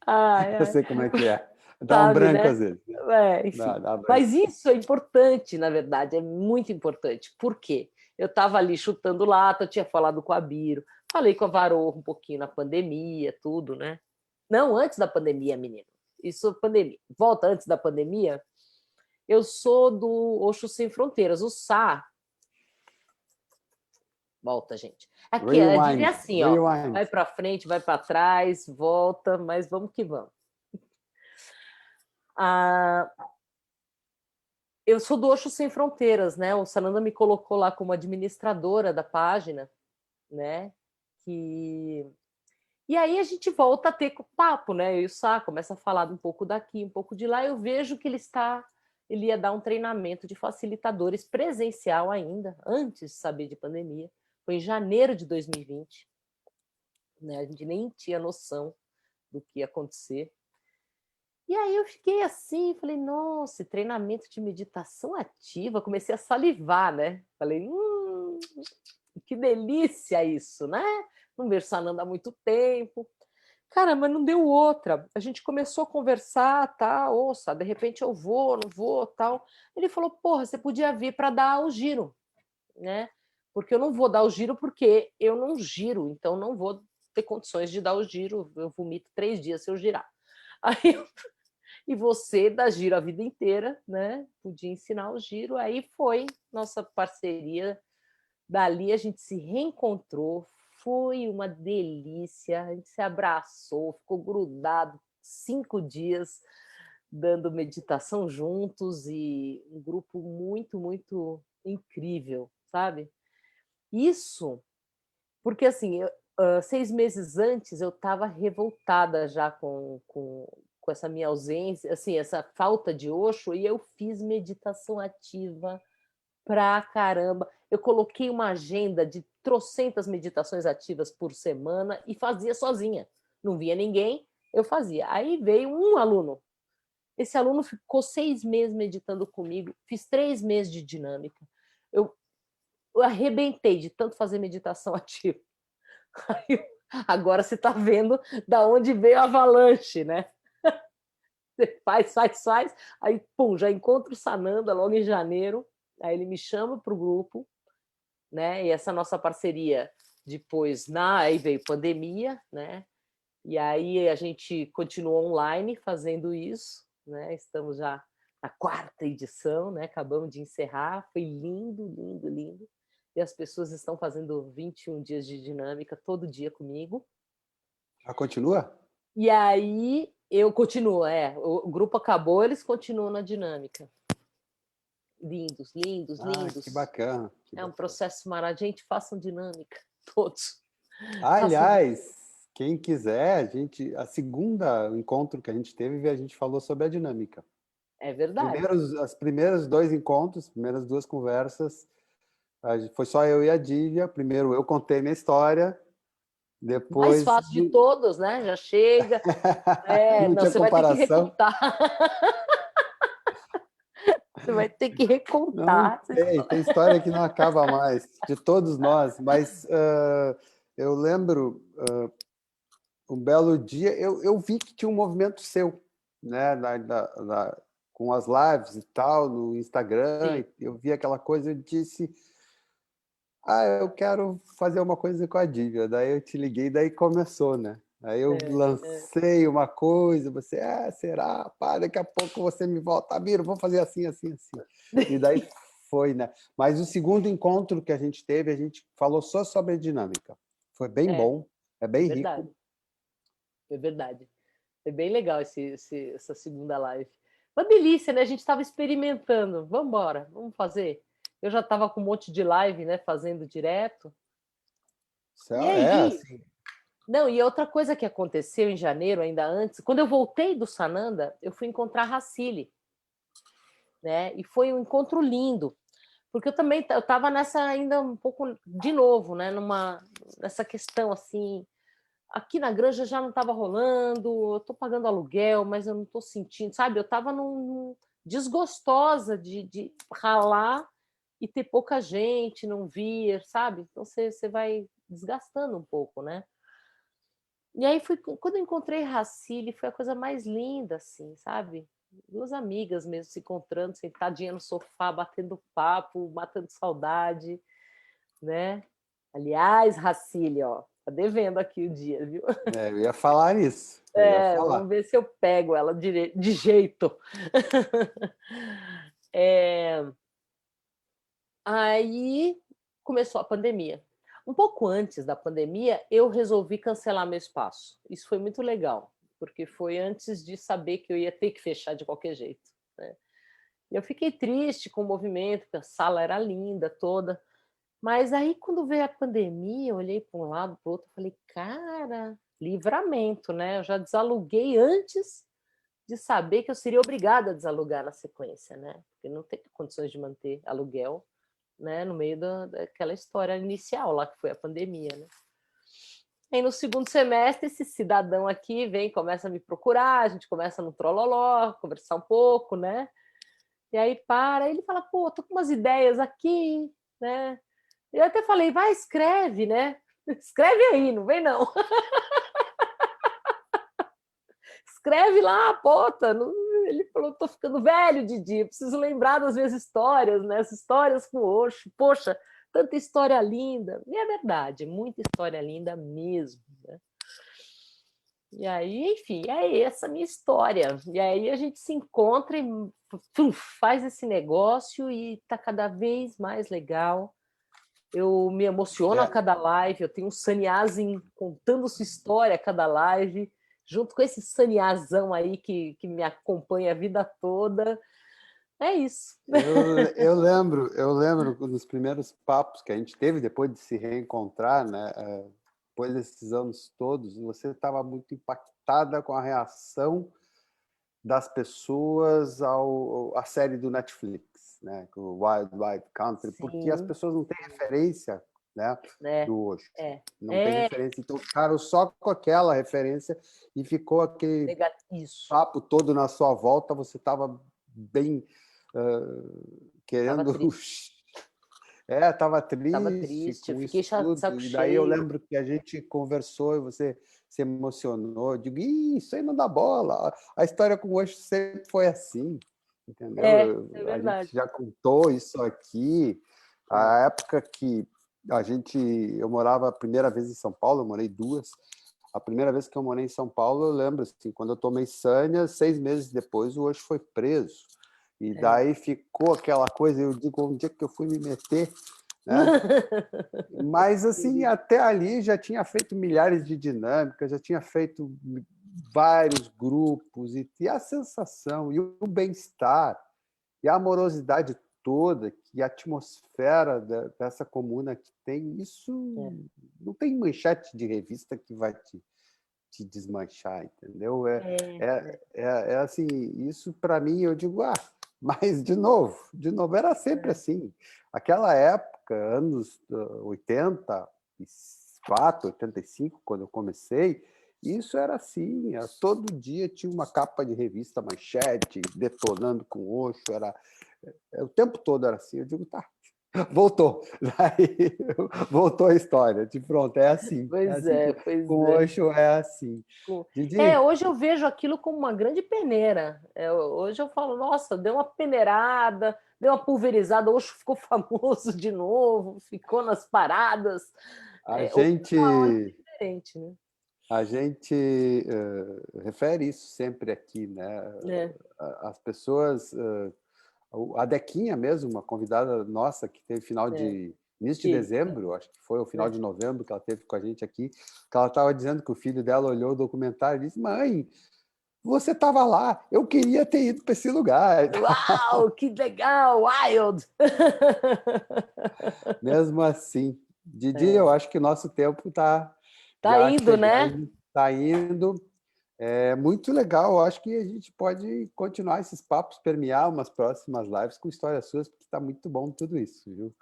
Ai, Eu ai. sei como é que é. Dá um Sabe, branco né? às vezes, né? É, enfim. Dá branco. Mas isso é importante, na verdade, é muito importante. Por quê? Eu estava ali chutando lata, eu tinha falado com a Biro, falei com a Varor um pouquinho na pandemia, tudo, né? Não, antes da pandemia, menino. Isso, é pandemia. Volta antes da pandemia. Eu sou do Oxo Sem Fronteiras, o Sá. Volta, gente. Aqui, a Dini é Rewind, assim, ó. rewind. Vai para frente, vai para trás, volta, mas vamos que vamos. Ah, eu sou do Oxo Sem Fronteiras, né? O Sananda me colocou lá como administradora da página, né? Que... E aí a gente volta a ter papo, né? Eu e o Sá começa a falar um pouco daqui, um pouco de lá. Eu vejo que ele ia dar um treinamento de facilitadores presencial ainda, antes de saber de pandemia. Foi em janeiro de 2020, né? A gente nem tinha noção do que ia acontecer. E aí eu fiquei assim, falei, nossa, treinamento de meditação ativa, comecei a salivar, né? Falei, que delícia isso, né? Não vejo Sananda há muito tempo. Cara, mas não deu outra. A gente começou a conversar, tá? Ouça, de repente eu vou, não vou, tal. Ele falou, porra, você podia vir para dar o giro, né? Porque eu não vou dar o giro porque eu não giro, então não vou ter condições de dar o giro. Eu vomito 3 dias se eu girar. Aí, e você dá giro a vida inteira, né? Podia ensinar o giro. Aí foi nossa parceria. Dali a gente se reencontrou, foi uma delícia, a gente se abraçou, ficou grudado 5 dias dando meditação juntos e um grupo muito, muito incrível, sabe? Isso porque, assim, 6 meses antes eu estava revoltada já com essa minha ausência, assim, essa falta de Osho, e eu fiz meditação ativa pra caramba. Eu coloquei uma agenda de trocentas meditações ativas por semana e fazia sozinha. Não via ninguém, eu fazia. Aí veio um aluno. Esse aluno ficou 6 meses meditando comigo, fiz 3 meses de dinâmica. Eu, eu arrebentei de tanto fazer meditação ativa. Aí, agora você está vendo da onde veio a avalanche, né? Você faz, aí, pum, já encontro o Sananda logo em janeiro, aí ele me chama para o grupo, né? E essa nossa parceria depois, aí veio pandemia, né? E aí a gente continuou online fazendo isso, né? Estamos já na 4ª edição, né? Acabamos de encerrar, foi lindo, lindo, lindo. E as pessoas estão fazendo 21 dias de dinâmica todo dia comigo. Já continua? E aí eu continuo, o grupo acabou, eles continuam na dinâmica. Lindos, lindos, lindos. Que bacana. É um processo maravilhoso. Gente, façam dinâmica, todos. Aliás, quem quiser, a segunda encontro que a gente teve, a gente falou sobre a dinâmica. É verdade. Os primeiros 2 encontros, primeiras 2 conversas, foi só eu e a Dívia. Primeiro eu contei minha história, depois... Mais fácil de todos, né? Já chega. Não tinha você comparação. vai ter que recontar. Você vai ter que recontar. Não, tem história que não acaba mais, de todos nós. Mas eu lembro, um belo dia, eu vi que tinha um movimento seu, né? Com as lives e tal, no Instagram. Sim. Eu vi aquela coisa, eu disse... eu quero fazer uma coisa com a Dívia. Daí eu te liguei, daí começou, né? Aí eu lancei uma coisa, você, será? Pá, daqui a pouco você me volta, Biro, vamos fazer assim, assim, assim. E daí foi, né? Mas o segundo encontro que a gente teve, a gente falou só sobre a dinâmica. Foi bem bom, é bem verdade. rico. É verdade. É bem legal essa segunda live. Uma delícia, né? A gente estava experimentando. Vamos embora, vamos fazer. Eu já estava com um monte de live, né? Fazendo direto. E aí, assim. não, e outra coisa que aconteceu em janeiro, ainda antes, quando eu voltei do Sananda, eu fui encontrar a Racile, né? E foi um encontro lindo, porque eu estava nessa ainda um pouco de novo, né? Nessa questão assim, aqui na Granja já não estava rolando, eu estou pagando aluguel, mas eu não estou sentindo, sabe? Eu estava desgostosa de ralar e ter pouca gente, não vir, sabe? Então você vai desgastando um pouco, né? E aí quando eu encontrei Racile, foi a coisa mais linda, assim, sabe? 2 amigas mesmo se encontrando, sentadinha no sofá, batendo papo, matando saudade, né? Aliás, Racile, ó, tá devendo aqui o dia, viu? Eu ia falar isso. Vamos ver se eu pego ela de jeito. Aí começou a pandemia. Um pouco antes da pandemia, eu resolvi cancelar meu espaço. Isso foi muito legal, porque foi antes de saber que eu ia ter que fechar de qualquer jeito, né? E eu fiquei triste com o movimento, porque a sala era linda toda. Mas aí, quando veio a pandemia, eu olhei para um lado, para o outro, e falei, cara, livramento, né? Eu já desaluguei antes de saber que eu seria obrigada a desalugar na sequência, né? Porque não tem condições de manter aluguel, né, no meio daquela história inicial lá, que foi a pandemia, né? Aí no segundo semestre, esse cidadão aqui vem, começa a me procurar, a gente começa no trololó, conversar um pouco, né? E aí ele fala, pô, tô com umas ideias aqui, né? Eu até falei, vai, escreve, né? Escreve aí, não vem não. escreve lá, bota. Ele falou, estou ficando velho, Didi, preciso lembrar das minhas histórias, né? As histórias com o Osho. Poxa, tanta história linda. E é verdade, muita história linda mesmo, né? E aí, enfim, é essa a minha história. E aí a gente se encontra e faz esse negócio e está cada vez mais legal. Eu me emociono a cada live, eu tenho um sannyasi contando sua história a cada live, junto com esse sannyasão aí que me acompanha a vida toda. É isso. Eu lembro dos primeiros papos que a gente teve depois de se reencontrar, né? Depois desses anos todos, você estava muito impactada com a reação das pessoas à série do Netflix, né? O Wild Wild Country, Sim. porque as pessoas não têm referência, né? Do Osho. Não tem referência. Então, ficaram só com aquela referência e ficou aquele papo todo na sua volta. Você estava bem querendo... Estava triste eu com fiquei isso tudo. saco E daí eu cheio. lembro que a gente conversou e você se emocionou. Eu digo, isso aí não dá bola. A história com o Osho sempre foi assim, entendeu? É a verdade. gente já contou isso aqui. A época que eu morava a primeira vez em São Paulo, eu morei duas. A primeira vez que eu morei em São Paulo, eu lembro, assim, quando eu tomei Sânia, 6 meses depois, o Osho foi preso. E daí ficou aquela coisa, eu digo, onde é que eu fui me meter? Né? Mas, assim, até ali já tinha feito milhares de dinâmicas, já tinha feito vários grupos, e a sensação, e o bem-estar, e a amorosidade toda, que a atmosfera dessa comuna que tem, isso não tem manchete de revista que vai te desmanchar, entendeu? Assim, isso para mim, eu digo, mas de novo, era sempre assim. Aquela época, anos 84, 85, quando eu comecei, isso era assim, todo dia tinha uma capa de revista manchete, detonando com o Osho, o tempo todo era assim. Eu digo, tá, voltou. Daí, voltou a história. De pronto, é assim. Pois com o Osho é assim. Didi? Hoje eu vejo aquilo como uma grande peneira. Hoje eu falo, nossa, deu uma peneirada, deu uma pulverizada, o Osho ficou famoso de novo, ficou nas paradas. A gente... diferente, né? A gente refere isso sempre aqui, né? As pessoas... A Dequinha mesmo, uma convidada nossa que teve início de dezembro, acho que foi o final de novembro que ela teve com a gente aqui, que ela estava dizendo que o filho dela olhou o documentário e disse, mãe, você estava lá, eu queria ter ido para esse lugar. Uau, que legal, wild! Mesmo assim. Didi, eu acho que nosso tempo está indo, né? Está indo. É muito legal, eu acho que a gente pode continuar esses papos, permear umas próximas lives com histórias suas, porque está muito bom tudo isso, viu?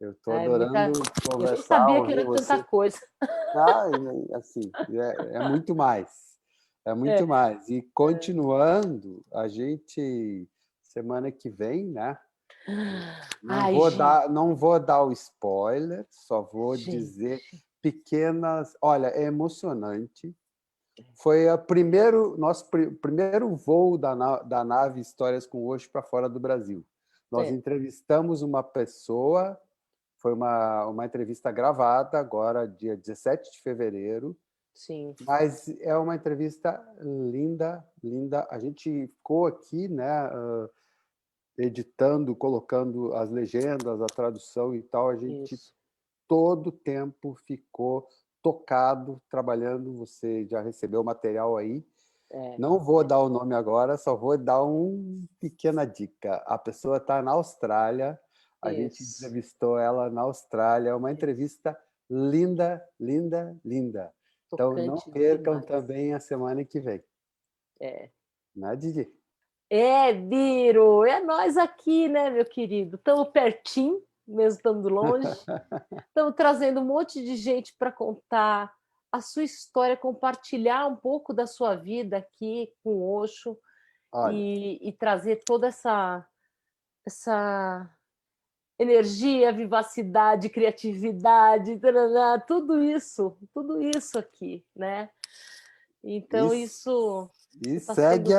Eu estou adorando conversar. Eu nem sabia que era tanta coisa. Assim, é muito mais. É muito mais. E continuando, a gente, semana que vem, né? Não vou dar o spoiler, só vou dizer pequenas... Olha, é emocionante. Foi nosso primeiro voo da nave Histórias com Osho para fora do Brasil. Nós entrevistamos uma pessoa, foi uma entrevista gravada, agora, dia 17 de fevereiro. Sim. Mas é uma entrevista linda, linda. A gente ficou aqui, né, editando, colocando as legendas, a tradução e tal. A gente todo o tempo ficou tocado, trabalhando. Você já recebeu o material aí. Não vou dar o nome agora, só vou dar uma pequena dica. A pessoa está na Austrália, a gente entrevistou ela na Austrália, é uma entrevista linda, linda, linda. Então, não percam também a semana que vem. Né, Didi? Biro, é nós aqui, né, meu querido? Estamos pertinho, mesmo estando longe. Estamos trazendo um monte de gente para contar a sua história, compartilhar um pouco da sua vida aqui com o Osho e trazer toda essa energia, vivacidade, criatividade, tudo isso aqui, né? Então isso E Está sendo segue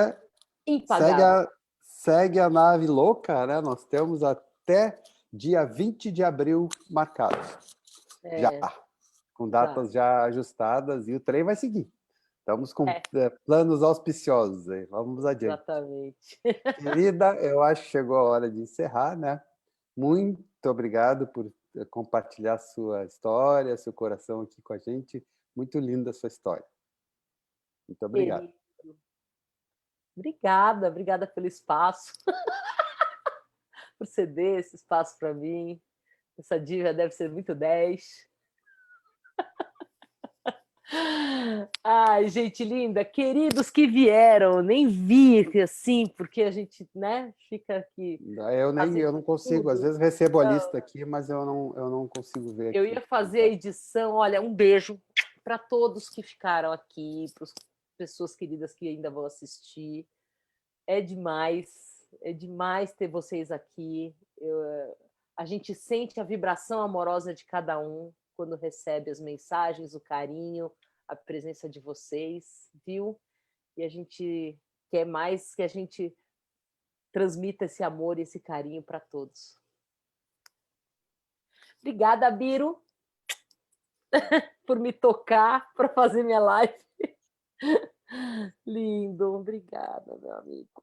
impagável. a, segue a nave louca, né? Nós temos até dia 20 de abril marcado. Já, É, com já. datas já ajustadas, e o trem vai seguir. Estamos com É, planos auspiciosos aí. Vamos adiante. exatamente. Querida, eu acho que chegou a hora de encerrar, né? Muito obrigado por compartilhar sua história, seu coração aqui com a gente. Muito linda a sua história. Muito obrigado. Querido. Obrigada, obrigada pelo espaço, por ceder esse espaço para mim. Essa diva deve ser muito 10. Ai, gente linda, queridos que vieram, nem vi assim, porque a gente, né, fica aqui Eu fazendo não consigo, às tudo. vezes recebo a Não, lista aqui, mas eu não consigo ver eu aqui. ia fazer a edição. Olha, um beijo para todos que ficaram aqui, para as pessoas queridas que ainda vão assistir. É demais ter vocês aqui. A gente sente a vibração amorosa de cada um quando recebe as mensagens, o carinho, a presença de vocês, viu? E a gente quer mais que a gente transmita esse amor e esse carinho para todos. Obrigada, Biro, por me tocar para fazer minha live. Lindo, obrigada, meu amigo.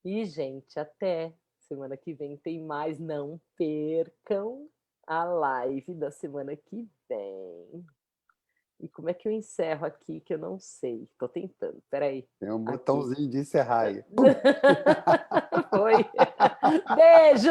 E, gente, até semana que vem tem mais. Não percam a live da semana que vem. E como é que eu encerro aqui, que eu não sei. Estou tentando, peraí. Tem um Aqui. botãozinho de encerrar aí. Foi. Beijo!